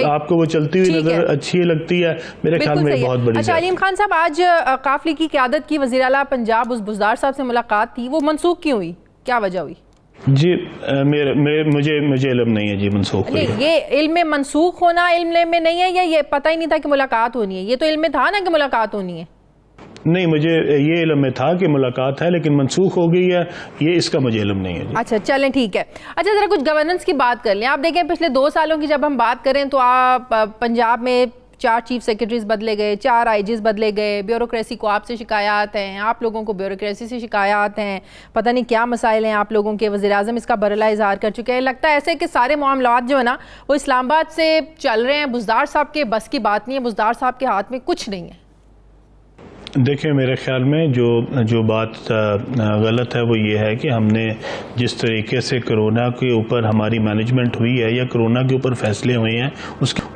आपको वो चलती हुई नजर अच्छी लगती है, मेरे ख्याल में बहुत बड़ी। अच्छा अलीम खान साहब, आज काफिले की क़यादत की वज़ीर आला पंजाब उस बुज़दार साहब से मुलाकात थी, वो मनसूख क्यों हुई, क्या वजह हुई? जी मुझे इल्म नहीं है जी मनसूख नहीं, ये इल्म में मनसूख होना इल्म में नहीं है, या ये पता ही नहीं था कि मुलाकात होनी है? ये तो इल्म में था ना कि मुलाकात होनी है। नहीं, मुझे ये इल्म में था कि मुलाकात है, लेकिन मनसूख हो गई है, ये इसका मुझे इल्म नहीं है। अच्छा चलें, ठीक है। अच्छा ज़रा कुछ गवर्नेंस की बात कर लें। आप देखें पिछले 2 सालों की जब हम बात करें तो आप पंजाब में 4 चीफ सेक्रेटरीज बदले गए, 4 आईजीज बदले गए, ब्यूरोक्रेसी को आपसे शिकायत हैं, आप लोगों को ब्यूरोक्रेसी से शिकायत हैं, पता नहीं क्या मसाइल हैं आप लोगों के। वज़ीर-ए-आज़म इसका बरला इज़हार कर चुके हैं। लगता है ऐसे कि सारे मामलात जो है ना वो इस्लामाबाद से चल रहे हैं, बुज़दार साहब के बस की बात नहीं है, बुज़दार साहब के हाथ में कुछ नहीं है। देखिए, मेरे ख्याल में जो बात गलत है वो ये है कि हमने जिस तरीके से कोरोना के ऊपर हमारी मैनेजमेंट हुई है या कोरोना के ऊपर फैसले हुए हैं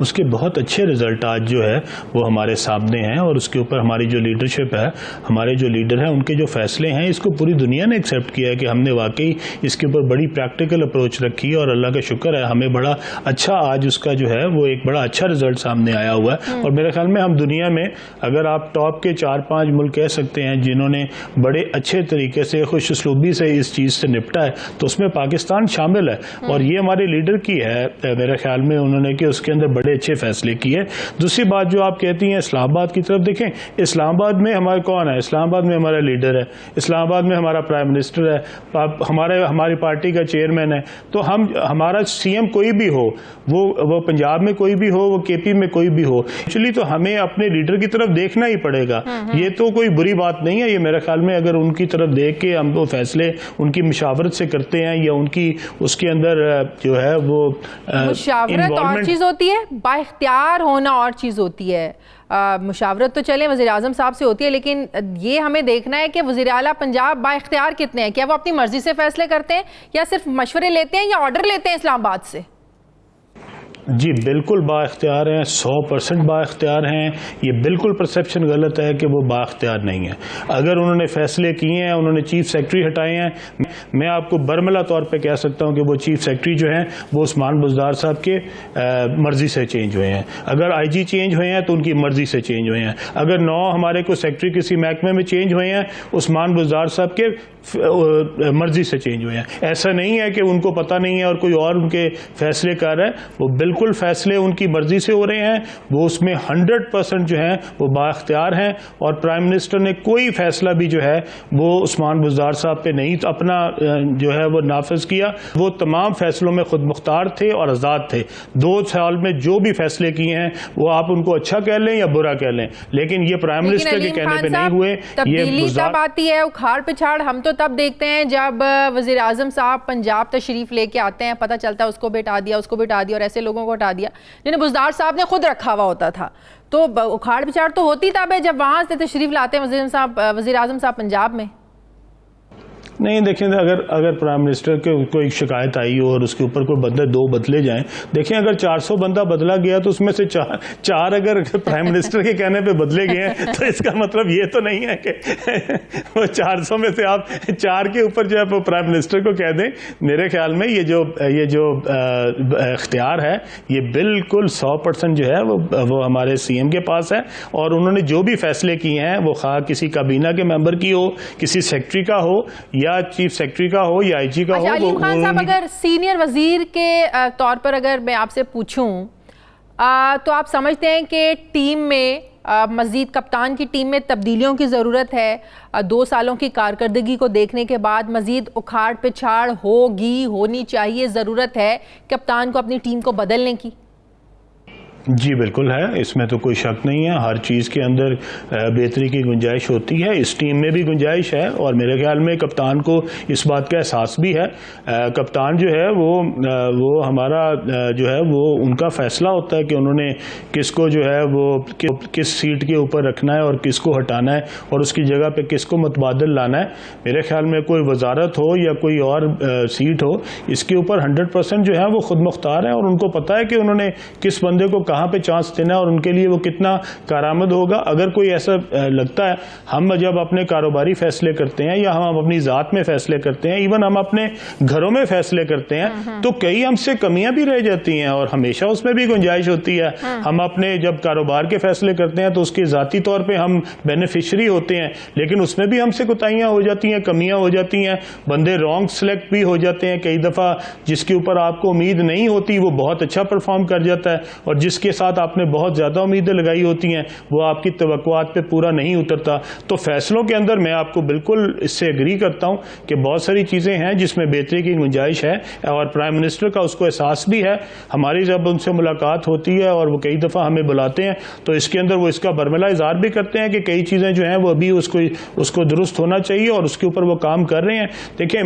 उसके बहुत अच्छे रिजल्ट आज जो है वो हमारे सामने हैं, और उसके ऊपर हमारी जो लीडरशिप है, हमारे जो लीडर हैं, उनके जो फैसले हैं, इसको पूरी दुनिया ने एक्सेप्ट किया है कि हमने वाकई इसके ऊपर बड़ी प्रैक्टिकल अप्रोच रखी है, और अल्लाह का शुक्र है हमें बड़ा अच्छा आज उसका जो है वो एक बड़ा अच्छा रिजल्ट सामने आया हुआ है। और मेरे ख्याल में हम दुनिया में अगर आप टॉप के 4-5 मुल्क कह सकते हैं जिन्होंने बड़े अच्छे तरीके से खुश उसलूबी से इस चीज़ से निपटा है, तो उसमें पाकिस्तान शामिल है। और ये हमारे लीडर की है मेरे ख्याल में, उन्होंने कि उसके अंदर बड़े अच्छे फैसले किए। दूसरी बात जो आप कहती हैं इस्लामाबाद की तरफ देखें, इस्लामाबाद में हमारा कौन है? इस्लामाबाद में हमारा लीडर है, इस्लामाबाद में हमारा प्राइम मिनिस्टर है, हमारी पार्टी का चेयरमैन है। तो हमारा सीएम कोई भी हो, वो पंजाब में कोई भी हो, वो केपी में कोई भी हो, एक्चुअली तो हमें अपने लीडर की तरफ देखना ही पड़ेगा। ये तो कोई बुरी बात नहीं है, ये मेरे ख्याल में अगर उनकी तरफ देख के हम वो फैसले उनकी मुशावरत से करते हैं या उनकी उसके अंदर जो है वो मुशावरत और चीज़ होती है, बाइख्तियार होना और चीज़ होती है। मुशावरत तो चले वज़ीर-ए-आज़म साहब से होती है, लेकिन ये हमें देखना है कि वज़ीर आला पंजाब बाइख्तियार कितने हैं। क्या वो अपनी मर्जी से फैसले करते हैं या सिर्फ मशवरे लेते हैं या ऑर्डर लेते हैं इस्लामाबाद से? जी बिल्कुल बाइख्तियार हैं, 100% बाइख्तियार हैं। ये बिल्कुल परसेप्शन गलत है कि वो बाइख्तियार नहीं है। अगर उन्होंने फैसले किए हैं, उन्होंने चीफ सेक्रेटरी हटाए हैं, मैं आपको बरमला तौर पे कह सकता हूं कि वो चीफ सेक्रेटरी जो हैं वो उस्मान बुज़दार साहब के मर्जी से चेंज हुए हैं। अगर आईजी चेंज हुए हैं तो उनकी मर्जी से चेंज हुए हैं। अगर 9 हमारे को सेक्रेटरी किसी महकमे में चेंज हुए हैं, उस्मान बुज़दार साहब के मर्जी से चेंज हुए हैं। ऐसा नहीं है कि उनको पता नहीं है और कोई और उनके फैसले कर रहा है। वो बिल्कुल फैसले उनकी मर्जी से हो रहे हैं, वो उसमें 100% जो है वो बाख्तियार हैं। और प्राइम मिनिस्टर ने कोई फैसला भी जो है वो उस्मान बुज़दार साहब पे नहीं अपना जो है वो नाफिज किया। वो तमाम फैसलों में खुद मुख्तार थे और आज़ाद थे। 2 साल में जो भी फैसले किए हैं वो आप उनको अच्छा कह लें या बुरा कह लें, लेकिन ये प्राइम मिनिस्टर के कहने पे नहीं हुए। तब्दीली तब आती है, उखाड़ पिछाड़ हम तो तब देखते हैं जब वज़ीर आज़म साहब पंजाब तशरीफ लेके आते हैं, पता चलता है उसको बिठा दिया, उसको बिठा दिया और ऐसे लोगों को हटा दिया जिन्हें बुज़दार साहब ने खुद रखा हुआ होता था। तो उखाड़ पिछाड़ तो होती तब है जब वहां से तशरीफ लाते हैं वज़ीर आज़म साहब पंजाब में। नहीं देखें, अगर प्राइम मिनिस्टर के कोई शिकायत आई हो और उसके ऊपर कोई बंदे 2 बदले जाएं, देखें अगर 400 बंदा बदला गया तो उसमें से चार अगर प्राइम मिनिस्टर के कहने पे बदले गए हैं तो इसका मतलब ये तो नहीं है कि वो 400 में से आप 4 के ऊपर जो है वो प्राइम मिनिस्टर को कह दें। मेरे ख्याल में ये जो इख्तियार है ये बिल्कुल 100% जो है वो हमारे सीएम के पास है। और उन्होंने जो भी फैसले किए हैं वो खा किसी काबीना के मेंबर की हो, किसी सेक्रेटरी का हो या चीफ सेक्रेटरी का हो या आईजी का हो। अलीम खान साहब, अगर सीनियर वजीर के तौर पर अगर मैं आपसे पूछूं तो आप समझते हैं कि टीम में मज़ीद कप्तान की टीम में तब्दीलियों की ज़रूरत है? 2 सालों की कारकर्दगी को देखने के बाद मज़ीद उखाड़ पिछाड़ होनी चाहिए, ज़रूरत है कप्तान को अपनी टीम को बदलने की? जी बिल्कुल है, इसमें तो कोई शक नहीं है। हर चीज़ के अंदर बेहतरी की गुंजाइश होती है, इस टीम में भी गुंजाइश है और मेरे ख्याल में कप्तान को इस बात का एहसास भी है। कप्तान जो है वो हमारा जो है वो उनका फैसला होता है कि उन्होंने किसको जो है वो किस सीट के ऊपर रखना है और किसको हटाना है और उसकी जगह पे किसको मुतबादल लाना है। मेरे ख्याल में कोई वजारत हो या कोई और सीट हो, इसके ऊपर 100% जो है वो खुद मुख्तार है और उनको पता है कि उन्होंने किस बंदे को कहाँ पे चांस देना है और उनके लिए वो कितना कारामद होगा। अगर कोई ऐसा लगता है, हम जब अपने कारोबारी फैसले करते हैं या हम अपनी ज़ात में फैसले करते हैं, इवन हम अपने घरों में फैसले करते हैं, तो कई हमसे कमियां भी रह जाती हैं और हमेशा उसमें भी गुंजाइश होती है। हम अपने जब कारोबार के फैसले करते हैं तो उसके ज़ाती तौर पर हम बेनिफिशरी होते हैं, लेकिन उसमें भी हमसे कोताहियां हो जाती हैं, कमियां हो जाती हैं, बंदे रॉन्ग सेलेक्ट भी हो जाते हैं। कई दफ़ा जिसके ऊपर आपको उम्मीद नहीं होती वो बहुत अच्छा परफॉर्म कर जाता है और जिसके जिसके साथ आपने बहुत ज़्यादा उम्मीदें लगाई होती हैं वो आपकी तवक्कुआत पे पूरा नहीं उतरता। तो फैसलों के अंदर मैं आपको बिल्कुल इससे एग्री करता हूँ कि बहुत सारी चीज़ें हैं जिसमें बेहतरी की गुंजाइश है और प्राइम मिनिस्टर का उसको एहसास भी है। हमारी जब उनसे मुलाकात होती है और वो कई दफ़ा हमें बुलाते हैं तो इसके अंदर वो इसका बरमला इज़हार भी करते हैं कि कई चीज़ें जो हैं वो अभी उसको दुरुस्त होना चाहिए और उसके ऊपर वो काम कर रहे हैं। देखिए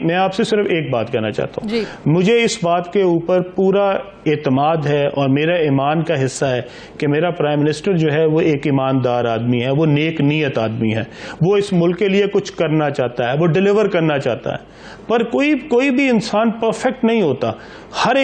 मैं आपसे सिर्फ एक बात कहना चाहता हूँ, मुझे इस बात के ऊपर पूरा एतमाद है और मेरा ईमान का हिस्सा है कि मेरा प्राइम मिनिस्टर जो है वो एक ईमानदार आदमी है, वो नेक नीयत आदमी है, वो इस मुल्क के लिए कुछ करना चाहता है, वो डिलीवर करना चाहता है। पर कोई भी इंसान परफेक्ट नहीं होता, हर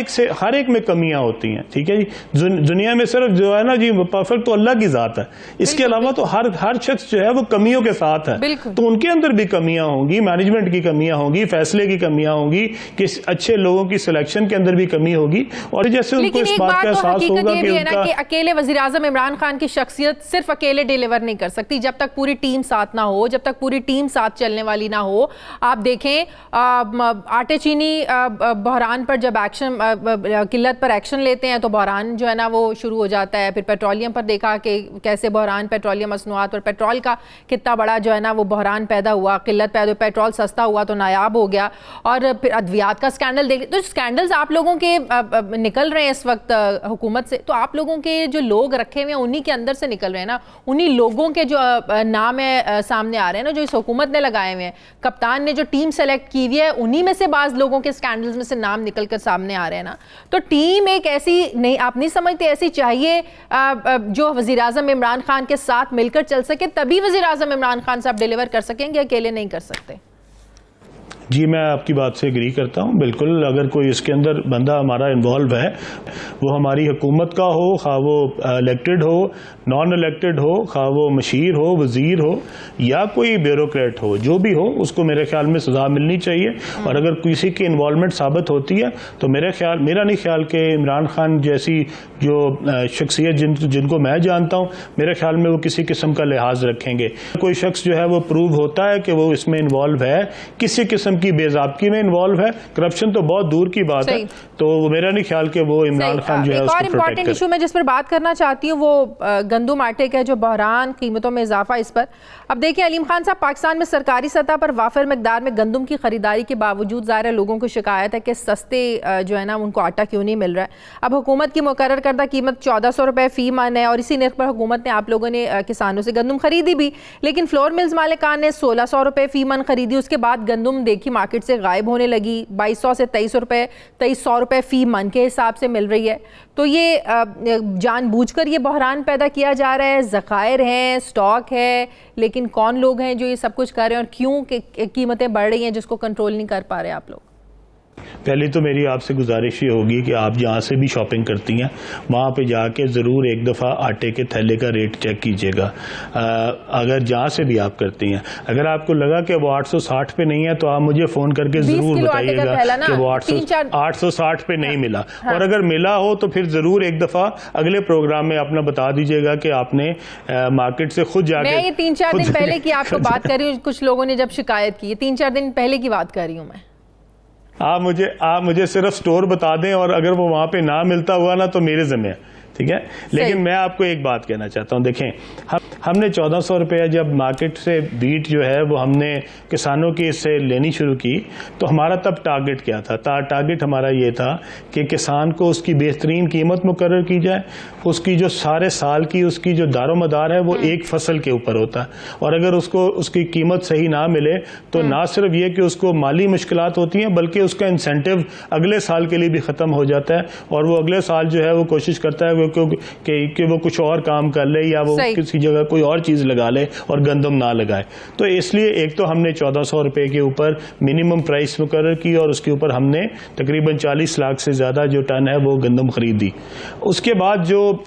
एक में कमियां होती हैं, ठीक है जी। दुनिया में सिर्फ जो है ना जी परफेक्ट तो अल्लाह की जात है, इसके अलावा तो हर शख्स जो है वो कमियों के साथ है। तो उनके अंदर भी कमियां होंगी, मैनेजमेंट की कमियां होंगी, फैसले की कमियां होंगी, कि अच्छे लोगों की सिलेक्शन के अंदर भी कमी होगी। और जैसे उनको इस बात का एहसास होगा कि अकेले वज़ीर आज़म इमरान खान की शख्सियत सिर्फ अकेले डिलीवर नहीं कर सकती जब तक पूरी टीम साथ ना हो, जब तक पूरी टीम साथ चलने वाली ना हो। आप देखें आटे चीनी बहरान पर जब किल्लत पर एक्शन लेते हैं तो बहरान जो है ना वो शुरू हो जाता है। फिर पेट्रोलियम पर देखा कि कैसे बहरान पेट्रोलियम मसनूआत और पेट्रोल का कितना बड़ा जो है ना वो बहरान पैदा हुआ, किल्लत पैदा हुई, पेट्रोल सस्ता हुआ तो नायाब हो गया। और फिर अद्वियात का स्कैंडल देख, तो स्कैंडल्स आप लोगों के निकल रहे हैं इस वक्त हुकूमत से, तो आप लोगों के जो लोग रखे हुए हैं उन्हीं के अंदर से निकल रहे हैं ना, उन्हीं लोगों के जो नाम है सामने आ रहे हैं ना, जो इस हुकूमत ने लगाए हुए हैं। कप्तान ने जो टीम सेलेक्ट की हुई है उन्हीं में से बाज लोगों के स्कैंडल्स में से नाम निकल कर सामने आ रहे हैं ना। तो टीम एक ऐसी नहीं, आप नहीं समझते ऐसी चाहिए जो वज़ीर आज़म इमरान खान के साथ मिलकर चल सके, तभी वज़ीर आज़म इमरान खान साहब डिलीवर कर सकेंगे, अकेले नहीं कर सकते। जी मैं आपकी बात से एग्री करता हूँ बिल्कुल। अगर कोई इसके अंदर बंदा हमारा इन्वॉल्व है, वो हमारी हुकूमत का हो, खा वो इलेक्टेड हो, नॉन इलेक्टेड हो, खा वो मशीर हो, वजीर हो या कोई ब्यूरोक्रेट हो, जो भी हो, उसको मेरे ख्याल में सजा मिलनी चाहिए। और अगर किसी की इन्वॉल्वमेंट साबित होती है तो मेरा नहीं ख्याल कि इमरान खान जैसी जो शख्सियत जिनको मैं जानता हूँ, मेरे ख्याल में वो किसी किस्म का लिहाज रखेंगे। कोई शख्स जो है वो प्रूव होता है कि वो इसमें इन्वॉल्व है, किसी किस्म की बेज़ाब्ती में इन्वॉल्व है, करप्शन तो बहुत दूर की बात है, तो मेरा नहीं ख्याल कि वो इमरान खान जो है उसको प्रोटेक्ट करे। एक और इम्पॉर्टेंट इशू में जिस पर बात करना चाहती हूँ वो गंदुम आटे का जो बहरान, कीमतों में इजाफा, इस पर अब देखिए अलीम खान साहब, पाकिस्तान में सरकारी सतह पर वाफिर मकदार में गंदम की खरीदारी के बावजूद ज़ाहिर है लोगों को शिकायत है कि सस्ते जो है ना उनको आटा क्यों नहीं मिल रहा है। अब हुकूमत की मुकर्रर करदा कीमत 1400 रुपये फ़ी मन है और इसी नर्ख पर हुकूमत ने आप लोगों ने किसानों से गंदम खरीदी भी, लेकिन फ्लोर मिल्स मालिकान ने 1600 रुपये फ़ी मन खरीदी। उसके बाद गंदम देखी मार्केट से गायब होने लगी, 2200 से 2300 रुपये फ़ी मन के हिसाब से मिल रही है। तो ये जानबूझकर ये बहरान पैदा किया जा रहा है, ज़खायर हैं, स्टॉक है, लेकिन कौन लोग हैं जो ये सब कुछ कर रहे हैं और क्यों कीमतें बढ़ रही हैं जिसको कंट्रोल नहीं कर पा रहे आप लोग? पहले तो मेरी आपसे गुजारिश ये होगी कि आप जहाँ से भी शॉपिंग करती हैं वहाँ पे जाके ज़रूर एक दफ़ा आटे के थैले का रेट चेक कीजिएगा। अगर जहाँ से भी आप करती हैं, अगर आपको लगा कि वो 860 पे नहीं है तो आप मुझे फ़ोन करके ज़रूर बताइएगा कि वो 860 पे नहीं मिला। हाँ। और अगर मिला हो तो फिर ज़रूर एक दफ़ा अगले प्रोग्राम में अपना बता दीजिएगा कि आपने मार्केट से खुद जाके। मैं ये 3-4 दिन पहले की आपको बात कर रही हूँ, कुछ लोगों ने जब शिकायत की, 3-4 दिन पहले की बात कर रही हूँ मैं। आप मुझे सिर्फ स्टोर बता दें और अगर वो वहाँ पे ना मिलता हुआ ना तो मेरे ज़िम्मे है, ठीक है। लेकिन मैं आपको एक बात कहना चाहता हूँ, देखें हमने 1400 रुपये जब मार्केट से बीट जो है वो हमने किसानों की इससे लेनी शुरू की तो हमारा तब टारगेट क्या था? टारगेट हमारा ये था कि किसान को उसकी बेहतरीन कीमत मुकर्रर की जाए, उसकी जो सारे साल की उसकी जो दारोमदार है वो एक फसल के ऊपर होता है और अगर उसको उसकी कीमत सही ना मिले तो ना सिर्फ ये कि उसको माली मुश्किलात होती हैं बल्कि उसका इंसेंटिव अगले साल के लिए भी ख़त्म हो जाता है और वो अगले साल जो है वो कोशिश करता है कि वो कुछ और काम कर ले या वो किसी जगह कोई और चीज़ लगा ले और गंदम ना लगाए। तो इसलिए एक तो हमने 1400 रुपये के ऊपर मिनिमम प्राइस मुकर्रर की और उसके ऊपर हमने तकरीबन 40 लाख से ज़्यादा जो टन है वो गंदम खरीदी। उसके बाद जब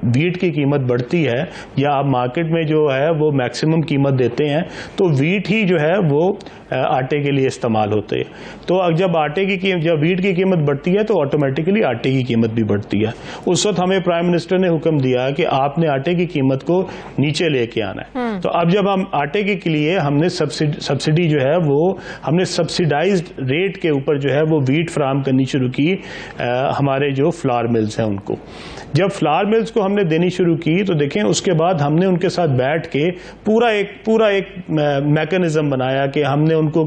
वीट की कीमत बढ़ती है या आप मार्केट में जो है वो मैक्सिमम कीमत देते हैं तो वीट ही जो है वो आटे के लिए इस्तेमाल होते हैं। तो जब वीट की कीमत बढ़ती है तो ऑटोमेटिकली आटे की कीमत भी बढ़ती है। उस वक्त हमें प्राइम मिनिस्टर ने हुक्म दिया कि आपने आटे की कीमत को नीचे लेके आना है। तो अब जब हम आटे के लिए हमने सब्सिडी जो है वो हमने सब्सिडाइज्ड रेट के ऊपर जो है वो वीट फराहम करनी शुरू की हमारे जो फ्लावर मिल्स हैं उनको। जब फ्लावर मिल्स को हमने देनी शुरू की तो देखें उसके बाद हमने उनके साथ बैठ के पूरा एक मैकेनिज्म बनाया कि हमने उनको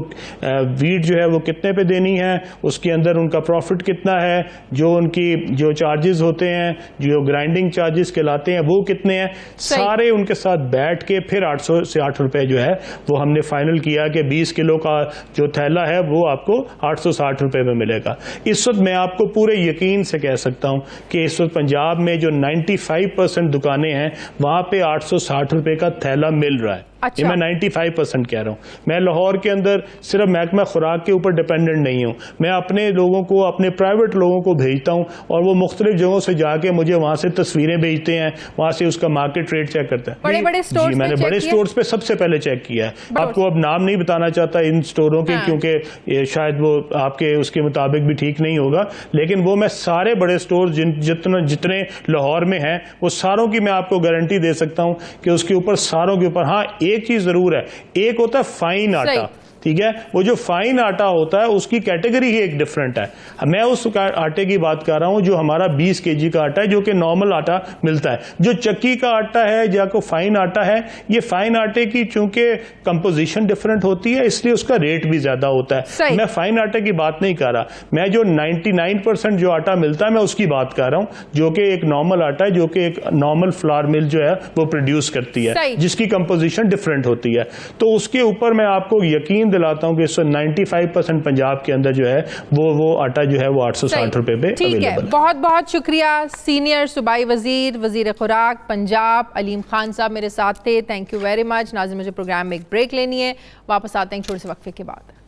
वीट जो है वो कितने पे देनी है, उसके अंदर उनका प्रॉफिट कितना है, जो उनकी जो चार्जेस होते हैं, जो ग्राइंडिंग चार्जेस कहलाते हैं वो कितने हैं, सारे उनके साथ बैठ के फिर 800 से 8 रुपए जो है वो हमने फाइनल किया कि 20 किलो का जो थैला है वो आपको 860 रुपए में मिलेगा। इस वक्त मैं आपको पूरे यकीन से कह सकता हूं कि इस वक्त पंजाब में जो 95% दुकानें हैं वहां पे 860 रुपए का थैला मिल रहा है। अच्छा। ये मैं 95% कह रहा हूँ। मैं लाहौर के अंदर सिर्फ महकमा खुराक के ऊपर डिपेंडेंट नहीं हूँ, मैं अपने लोगों को, अपने प्राइवेट लोगों को भेजता हूँ और वो मुख्तलिफ जगहों से जाके मुझे वहां से तस्वीरें भेजते हैं, वहां से उसका मार्केट रेट चेक करते हैं। बड़े स्टोर्स मैंने बड़े स्टोर्स पे सबसे पहले चेक किया है। आपको अब नाम नहीं बताना चाहता इन स्टोरों के, क्योंकि शायद वो आपके उसके मुताबिक भी ठीक नहीं होगा, लेकिन वो मैं सारे बड़े स्टोर जितने लाहौर में हैं वो सारों की मैं आपको गारंटी दे सकता हूँ कि उसके ऊपर सारों के ऊपर हाँ एक चीज जरूर है, एक होता है फाइन आटा, ठीक है, वो जो फाइन आटा होता है उसकी कैटेगरी ही एक डिफरेंट है। मैं उस आटे की बात कर रहा हूं जो हमारा 20 केजी का आटा है, जो कि नॉर्मल आटा मिलता है। जो चक्की का आटा है या को फाइन आटा है, ये फाइन आटे की चूंकि कंपोजिशन डिफरेंट होती है इसलिए उसका रेट भी ज्यादा होता है। मैं फाइन आटे की बात नहीं कर रहा, मैं जो 99% जो आटा मिलता है मैं उसकी बात कर रहा हूं, जो कि एक नॉर्मल आटा है, जो कि एक नॉर्मल फ्लावर मिल जो है वो प्रोड्यूस करती है, जिसकी कंपोजिशन डिफरेंट होती है। तो उसके ऊपर मैं आपको यकीन दिलाता हूं कि 95% पंजाब के अंदर जो है वो आटा जो है वो 860 रुपए पे ठीक है। बहुत बहुत शुक्रिया। सीनियर सूबाई वजीर खुराक पंजाब अलीम खान साहब मेरे साथ थे। Thank you very much. नाज़रीन मुझे प्रोग्राम में एक ब्रेक लेनी है, वापस आते हैं छोटे से वक्फे के बाद।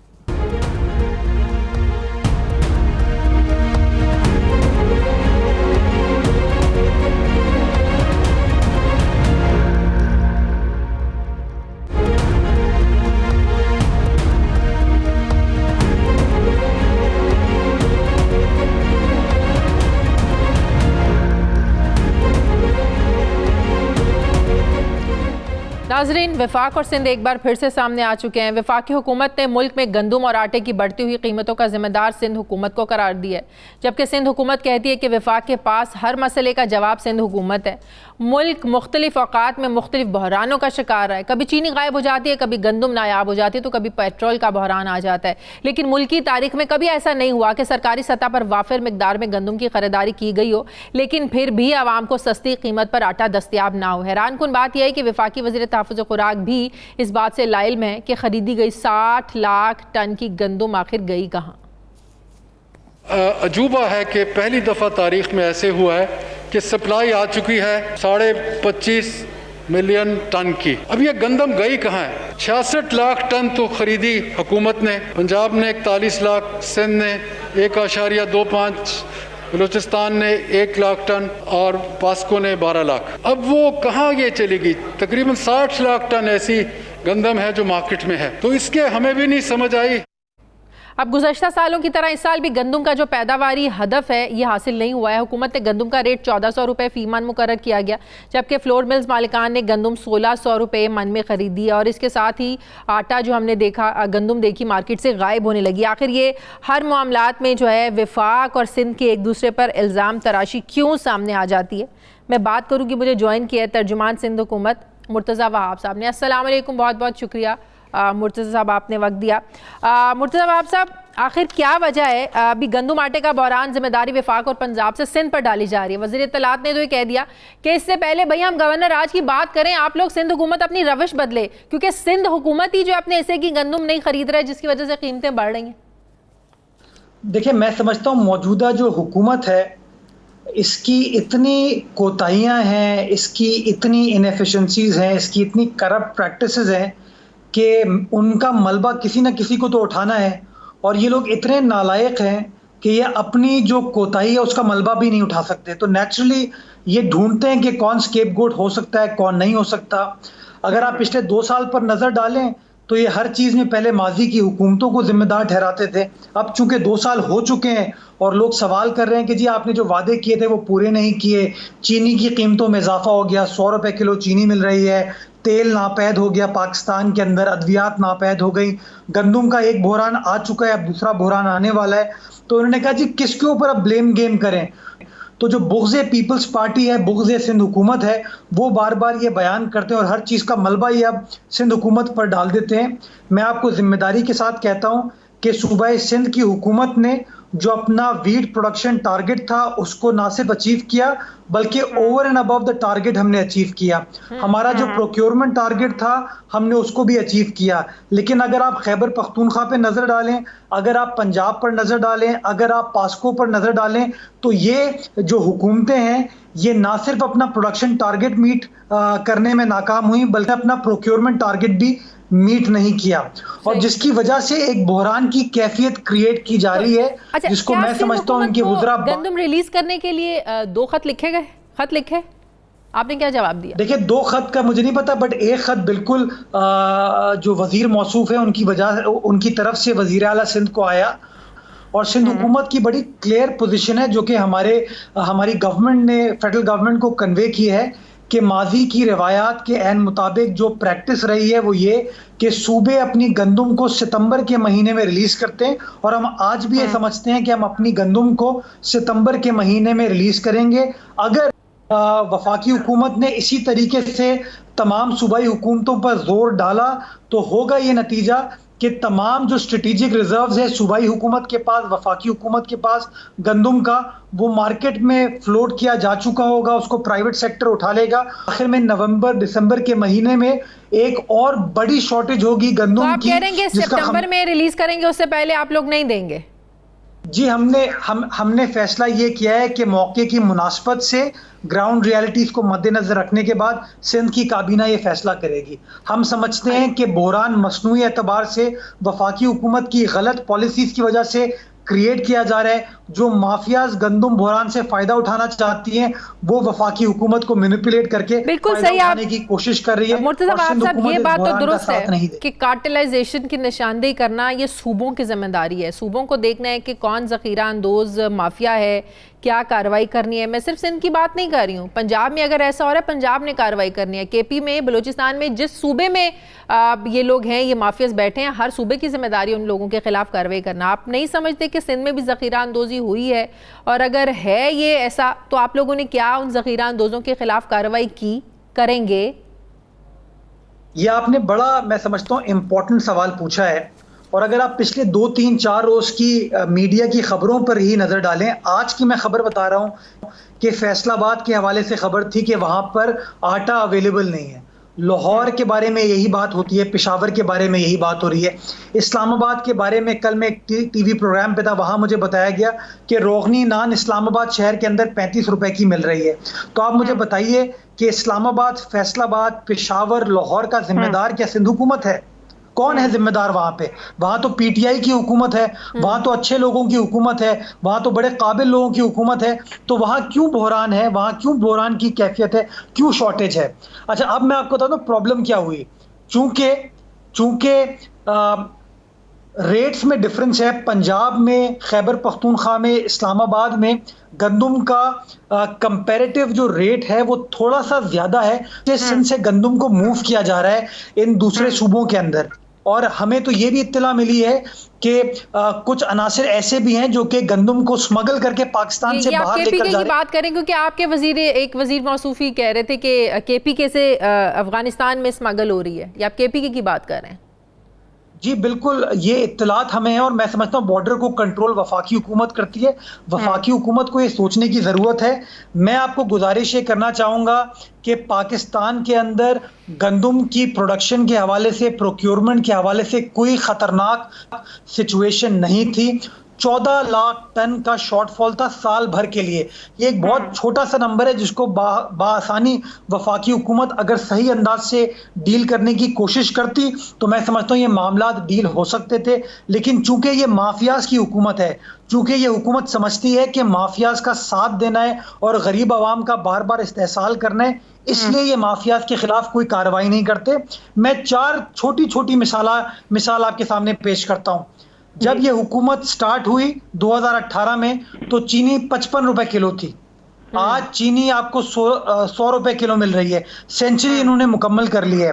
नाजरीन, वफाक और सिंध एक बार फिर से सामने आ चुके हैं। वफाकी हुकूमत ने मुल्क में गंदम और आटे की बढ़ती हुई कीमतों का जिम्मेदार सिंध हुकूमत को करार दिया है, जबकि सिंध हुकूमत कहती है कि वफाक के पास हर मसले का जवाब सिंध हुकूमत है। मुल्क मुख्तलिफ औकात में मुख्तलिफ बहरानों का शिकार है। कभी चीनी गायब हो जाती है, कभी गंदम नायाब हो जाती है, तो कभी पेट्रोल का बहरान आ जाता है। लेकिन मुल्क की तारीख में कभी ऐसा नहीं हुआ कि सरकारी सतह पर वाफिर मिकदार में गंदम की खरीदारी की गई हो, लेकिन फिर भी आवाम को सस्ती कीमत पर आटा दस्तियाब ना हो। हैरानकुन बात यह है कि वफाकी वज़ीर तहफ़्फ़ुज़ खुराक भी इस बात से लाइल्म है कि खरीदी गई 60 लाख टन की गंदम आखिर गई कहाँ। अजूबा है कि पहली दफ़ा तारीख में ऐसे हुआ है कि सप्लाई आ चुकी है 25.5 मिलियन टन की। अब ये गंदम गई कहाँ है? 66 लाख टन तो खरीदी हुकूमत ने, पंजाब ने 41 लाख, सिंध ने 1.25, बलूचिस्तान ने 1 लाख टन और पास्को ने 12 लाख। अब वो कहाँ ये चलेगी? तकरीबन 60 लाख टन ऐसी गंदम है जो मार्केट में है, तो इसके हमें भी नहीं समझ आई। अब गुज़श्ता सालों की तरह इस साल भी गंदम का जो पैदावारी हदफ है ये हासिल नहीं हुआ है। हुकूमत ने गंदम का रेट 1400 रुपये फी मन मुकर्रर किया गया, जबकि फ्लोर मिल्स मालिकान ने गंदम 1600 रुपये मन में खरीदी है। और इसके साथ ही आटा जो हमने देखा, गंदम देखी मार्केट से गायब होने लगी। आखिर ये हर मामलात में जो है वफाक और सिंध के एक दूसरे पर इल्ज़ाम तराशी क्यों सामने आ जाती है? मैं बात करूँगी, मुझे ज्वाइन किया है तर्जुमान सिंध हुकूमत मुर्तज़ा वहाब साहब ने। अस्सलाम वालेकुम, बहुत बहुत शुक्रिया मुर्तज़ा साहब आपने वक्त दिया। मुर्तज़ा वहाब साहब, आखिर क्या वजह है अभी गंदम आटे का बहरान जिम्मेदारी वफाक और पंजाब से सिंध पर डाली जा रही है? वज़ीर इत्तलात ने तो ये कह दिया कि इससे पहले भाई हम गवर्नर राज की बात करें, आप लोग सिंध हुकूमत अपनी रविश बदले, क्योंकि सिंध हुकूमत ही जो अपने हिस्से की गंदम नहीं खरीद रहा है, जिसकी वजह से कीमतें बढ़ रही हैं। देखिए, मैं समझता हूँ मौजूदा जो हुकूमत है इसकी इतनी कोताहियाँ हैं, इसकी इतनी इनएफिशिएंसीज हैं, इसकी इतनी करप्ट प्रैक्टिसेस हैं कि उनका मलबा किसी न किसी को तो उठाना है। और ये लोग इतने नालायक हैं कि ये अपनी जो कोताही है उसका मलबा भी नहीं उठा सकते, तो नेचुरली ये ढूंढते हैं कि कौन स्केपगोट हो सकता है, कौन नहीं हो सकता। अगर आप पिछले 2 साल पर नज़र डालें तो ये हर चीज़ में पहले माजी की हुकूमतों को जिम्मेदार ठहराते थे। अब चूंकि 2 साल हो चुके हैं और लोग सवाल कर रहे हैं कि जी आपने जो वादे किए थे वो पूरे नहीं किए। चीनी की कीमतों में इजाफा हो गया, 100 रुपए किलो चीनी मिल रही है, तेल नापैद हो गया पाकिस्तान के अंदर, अद्वियात नापैद हो गई, गंदुम का एक बहरान आ चुका है, अब दूसरा बहरान आने वाला है। तो उन्होंने कहा जी किसके ऊपर अब ब्लेम गेम करें। तो जो बुग़्ज़ पीपल्स पार्टी है, बुग़्ज़ सिंध हुकूमत है, वो बार बार ये बयान करते हैं और हर चीज़ का मलबा ये अब सिंध हुकूमत पर डाल देते हैं। मैं आपको जिम्मेदारी के साथ कहता हूँ कि सूबा सिंध की हुकूमत ने जो अपना वीट प्रोडक्शन टारगेट था उसको ना सिर्फ अचीव किया बल्कि over and above the target हमने अचीव किया। हमारा जो प्रोक्योरमेंट टारगेट था हमने उसको भी अचीव किया। लेकिन अगर आप खैबर पख्तूनख्वा पे नज़र डालें, अगर आप पंजाब पर नज़र डालें, अगर आप पास्को पर नज़र डालें, तो ये जो हुकूमतें हैं ये ना सिर्फ अपना प्रोडक्शन टारगेट मीट करने में नाकाम हुई बल्कि अपना प्रोक्योरमेंट टारगेट भी मीट नहीं किया, और जिसकी वजह से एक बहरान की कैफियत क्रिएट की जा रही है। अच्छा, जिसको मैं समझता हूँ इनकी वज़रा गंदम रिलीज करने के लिए 2 खत लिखे गए, खत लिखे, आपने क्या जवाब दिया? देखिए 2 खत का मुझे नहीं पता, बट एक खत बिल्कुल जो वजीर मौसूफ है उनकी तरफ से वजीर आला सिंध को आया, और सिंध हुकूमत की बड़ी क्लियर पोजीशन है जो कि हमारी गवर्नमेंट ने फेडरल गवर्नमेंट को कन्वे की है कि माजी की रिवायात के ऐन मुताबिक जो प्रैक्टिस रही है वो ये कि सूबे अपनी गंदुम को सितंबर के महीने में रिलीज करते हैं, और हम आज भी ये समझते हैं कि हम अपनी गंदुम को सितंबर के महीने में रिलीज करेंगे। अगर वफाकी हुकूमत ने इसी तरीके से तमाम सूबाई हुकूमतों पर जोर डाला तो होगा ये नतीजा कि तमाम जो स्ट्रेटेजिक रिजर्व्स है सूबाई हुकूमत के पास, वफाकी हुकूमत के पास गंदुम का, वो मार्केट में फ्लोट किया जा चुका होगा, उसको प्राइवेट सेक्टर उठा लेगा। आखिर में नवंबर दिसंबर के महीने में एक और बड़ी शॉर्टेज होगी गंदुम की। तो आप कह रहे हैं सितंबर में रिलीज करेंगे, उससे पहले आप लोग नहीं देंगे? जी, हमने फैसला ये किया है कि मौके की मुनासबत से ग्राउंड रियलिटीज को मद्देनजर रखने के बाद सिंध की काबीना ये फैसला करेगी। हम समझते हैं कि बहरान मसनूई एतबार से वफाकी हुकूमत की गलत पॉलिसीज की वजह से क्रिएट किया जा रहा है। जो माफियाज गंदुम बहरान से फायदा उठाना चाहती हैं वो वफाकी हुकूमत को मैनिपुलेट करके बिल्कुल फायदा सही उठाने की कोशिश कर रही है। मुर्तज़ा साहब, ये बात तो दुरुस्त है कि कार्टेलाइजेशन की निशानदेही करना ये सूबों की जिम्मेदारी है। सूबों को देखना है कि कौन ज़ख़ीरा अंदोज माफिया है, क्या कार्रवाई करनी है। मैं सिर्फ सिंध की बात नहीं कर रही हूँ, पंजाब में अगर ऐसा हो रहा है पंजाब ने कार्रवाई करनी है, केपी में, बलूचिस्तान में, जिस सूबे में ये लोग हैं, ये माफियाज बैठे हैं, हर सूबे की जिम्मेदारी उन लोगों के खिलाफ कार्रवाई करना। आप नहीं समझते कि सिंध में भी ज़ख़ीरा अंदोज़ी हुई है, और अगर है ये ऐसा तो आप लोगों ने क्या उन ज़ख़ीरा अंदोज़ों के खिलाफ कार्रवाई की, करेंगे? ये आपने बड़ा, मैं समझता हूँ, इम्पोर्टेंट सवाल पूछा है। और अगर आप पिछले 2, 3, 4 रोज की मीडिया की खबरों पर ही नजर डालें, आज की मैं खबर बता रहा हूं कि फैसलाबाद के हवाले से खबर थी कि वहां पर आटा अवेलेबल नहीं है। लाहौर के बारे में यही बात होती है, पेशावर के बारे में यही बात हो रही है। इस्लामाबाद के बारे में कल मैं एक टीवी प्रोग्राम पे था, वहां मुझे बताया गया कि रोगनी नान इस्लामाबाद शहर के अंदर 35 रुपए की मिल रही है। तो आप मुझे बताइए कि इस्लामाबाद, फैसलाबाद, पेशावर, लाहौर का जिम्मेदार क्या सिंध हुकूमत है? कौन है जिम्मेदार वहां पे? वहां तो पीटीआई की हुकूमत है, वहां तो अच्छे लोगों की हुकूमत है, वहां तो बड़े काबिल लोगों की हुकूमत है। तो वहां क्यों बहरान है? वहां क्यों बहरान की कैफियत है? क्यों शॉर्टेज है? अच्छा, अब मैं आपको बता दूं प्रॉब्लम क्या हुई। चूंकि रेट्स में डिफरेंस है, पंजाब में, खैबर पख्तूनख्वा में, इस्लामाबाद में गंदुम का कंपैरेटिव जो रेट है वो थोड़ा सा ज्यादा है। सिंध से गंदुम को मूव किया जा रहा है इन दूसरे सूबों के अंदर, और हमें तो ये भी इत्तला मिली है कि कुछ अनासिर ऐसे भी हैं जो कि गंदुम को स्मगल करके पाकिस्तान से बाहर लेकर जा रहे हैं। बात करें क्योंकि आपके एक वजीर मौसूफी कह रहे थे कि केपीके से अफगानिस्तान में स्मगल हो रही है, या आप केपीके की बात कर रहे हैं? जी बिल्कुल, ये इत्तलात हमें है, और मैं समझता हूँ बॉर्डर को कंट्रोल वफाकी हुकूमत करती है। वफाकी हुकूमत को ये सोचने की ज़रूरत है। मैं आपको गुजारिश ये करना चाहूँगा कि पाकिस्तान के अंदर गंदुम की प्रोडक्शन के हवाले से, प्रोक्योरमेंट के हवाले से कोई ख़तरनाक सिचुएशन नहीं थी। 14 लाख टन का शॉर्टफॉल था साल भर के लिए। ये एक बहुत छोटा सा नंबर है जिसको बाआसानी वफाकी हुकूमत अगर सही अंदाज से डील करने की कोशिश करती तो मैं समझता हूँ ये मामला डील हो सकते थे। लेकिन चूंकि ये माफियाज की हुकूमत है, चूंकि ये हुकूमत समझती है कि माफियाज का साथ देना है और गरीब आवाम का बार बार इस्तेहसाल करना है, इसलिए ये माफियाज के खिलाफ कोई कार्रवाई नहीं करते। मैं 4 छोटी छोटी मिसाल आपके सामने पेश करता हूँ। जब ये हुकूमत स्टार्ट हुई 2018 में तो चीनी 55 रुपए किलो थी। आज चीनी आपको 100 रुपए किलो मिल रही है। सेंचुरी इन्होंने मुकम्मल कर ली है।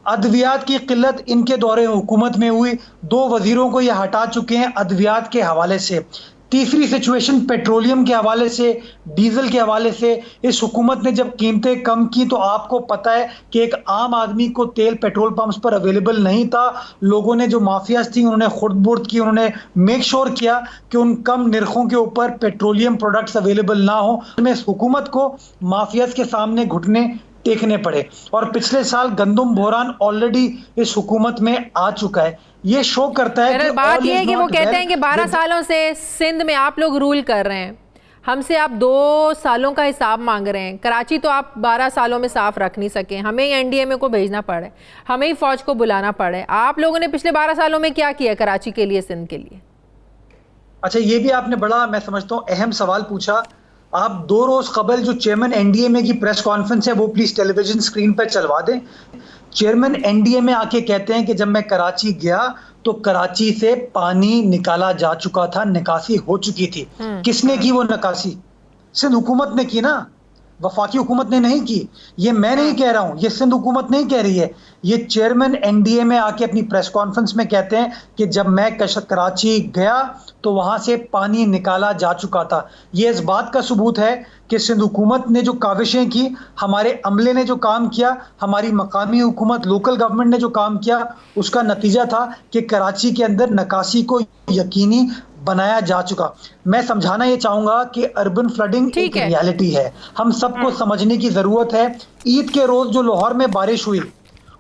अद्वियात की किल्लत इनके दौरे हुकूमत में हुई, 2 वजीरों को ये हटा चुके हैं अद्वियात के हवाले से। तीसरी सिचुएशन पेट्रोलियम के हवाले से, डीजल के हवाले से। इस हुकूमत ने जब कीमतें कम की तो आपको पता है कि एक आम आदमी को तेल पेट्रोल पंप्स पर अवेलेबल नहीं था। लोगों ने, जो माफियाज थी, उन्होंने खुर्द-बुर्द की, उन्होंने मेक श्योर किया कि उन कम निर्खों के ऊपर पेट्रोलियम प्रोडक्ट्स अवेलेबल ना हो। इस हुकूमत को माफियाज के सामने घुटने टेकने पड़े और पिछले साल गंदम बहरान ऑलरेडी इस हुकूमत में आ चुका है। ये शो करता है कि बात यह है कि वो कहते हैं कि 12 सालों से सिंध में आप लोग रूल कर रहे हैं, हमसे आप 2 सालों का हिसाब मांग रहे हैं। कराची तो आप 12 सालों में साफ रख नहीं सके, हमें ही एनडीएमए को भेजना पड़े, हमें ही फौज को बुलाना पड़े। आप लोगों ने पिछले 12 सालों में क्या किया कराची के लिए, सिंध के लिए? अच्छा, ये भी आपने बड़ा, मैं समझता हूँ, अहम सवाल पूछा। आप 2 रोज कबल जो चेयरमैन एनडीएमए की प्रेस कॉन्फ्रेंस है वो प्लीज टेलीविजन स्क्रीन पर चलवा दें। चेयरमैन एनडीएमए आके कहते हैं कि जब मैं कराची गया तो कराची से पानी निकाला जा चुका था, निकासी हो चुकी थी। किसने की वो निकासी? सिंध हुकूमत ने की ना, वफाकी हुकूमत ने नहीं की। ये मैं नहीं कह रहा हूं, ये सिंध हुकूमत नहीं कह रही है, ये चेयरमैन एनडीएमए आके अपनी प्रेस कॉन्फ्रेंस में कहते हैं कि जब मैं कराची गया तो वहां से पानी निकाला जा चुका था। ये इस बात का सबूत है कि सिंध हुकूमत ने जो काविशें की, हमारे अमले ने जो काम किया, हमारी मकामी हुकूमत, लोकल गवर्नमेंट ने जो काम किया, उसका नतीजा था कि कराची के अंदर निकासी को यकीनी बनाया जा चुका। मैं समझाना ये चाहूंगा कि अर्बन फ्लडिंग एक रियलिटी है, हम सबको समझने की जरूरत है। ईद के रोज जो लाहौर में बारिश हुई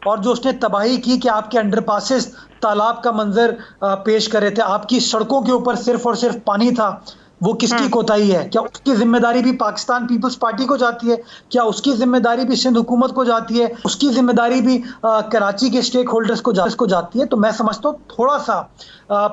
और जो उसने तबाही की कि आपके अंडरपासेस तालाब का मंजर पेश कर रहे थे, आपकी सड़कों के ऊपर सिर्फ और सिर्फ पानी था, वो किसकी कोताही है? क्या उसकी जिम्मेदारी भी पाकिस्तान पीपल्स पार्टी को जाती है? क्या उसकी जिम्मेदारी भी सिंध हुकूमत को जाती है? उसकी जिम्मेदारी भी कराची के स्टेक होल्डर्स को जाती है? तो मैं समझता हूँ थोड़ा सा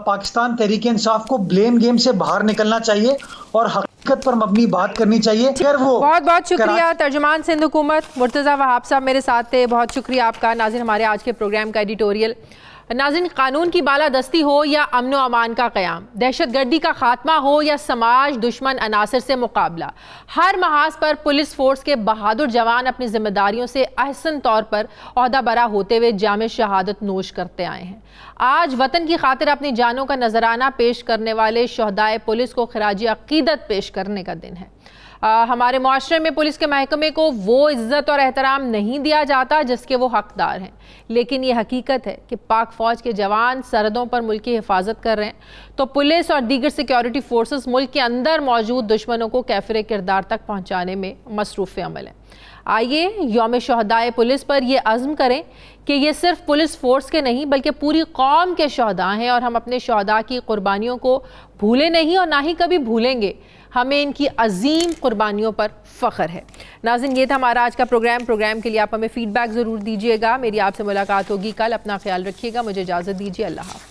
पाकिस्तान तहरीक इंसाफ को ब्लेम गेम से बाहर निकलना चाहिए और हकीकत पर मबनी बात करनी चाहिए। अगर वो बहुत बहुत शुक्रिया तर्जुमान सिंध हुकूमत मुर्तज़ा वहाब साहब मेरे साथ थे, बहुत शुक्रिया आपका। नाज़रीन, हमारे आज के प्रोग्राम का एडिटोरियल। नाज़रीन, कानून की बालादस्ती हो या अमन व अमान का क़याम, दहशतगर्दी का खात्मा हो या समाज दुश्मन अनासर से मुकाबला, हर महाज पर पुलिस फोर्स के बहादुर जवान अपनी जिम्मेदारियों से अहसन तौर पर ओहदा बरा होते हुए जामे शहादत नोश करते आए हैं। आज वतन की खातिर अपनी जानों का नजराना पेश करने वाले शहदाए पुलिस को खराज अकीदत पेश करने का दिन है। हमारे मुआशरे में पुलिस के महकमे को वो इज़्ज़त और एहतराम नहीं दिया जाता जिसके वो हकदार हैं, लेकिन ये हकीकत है कि पाक फ़ौज के जवान सरहदों पर मुल्क की हिफाजत कर रहे हैं तो पुलिस और दीगर सिक्योरिटी फोर्सेस मुल्क के अंदर मौजूद दुश्मनों को कैफिर किरदार तक पहुँचाने में मसरूफ़ अमल है। आइए यौम शहदाए पुलिस पर यह अज़्म करें कि ये सिर्फ पुलिस फोर्स के नहीं बल्कि पूरी कौम के शहदा हैं और हम अपने शहदा की कुर्बानियों को भूले नहीं और ना ही कभी भूलेंगे। हमें इनकी अजीम कुर्बानियों पर फ़ख्र है। नाज़रीन, ये था हमारा आज का प्रोग्राम के लिए आप हमें फ़ीडबैक ज़रूर दीजिएगा। मेरी आपसे मुलाकात होगी कल। अपना ख्याल रखिएगा। मुझे इजाज़त दीजिए। अल्लाह हाफ़िज़।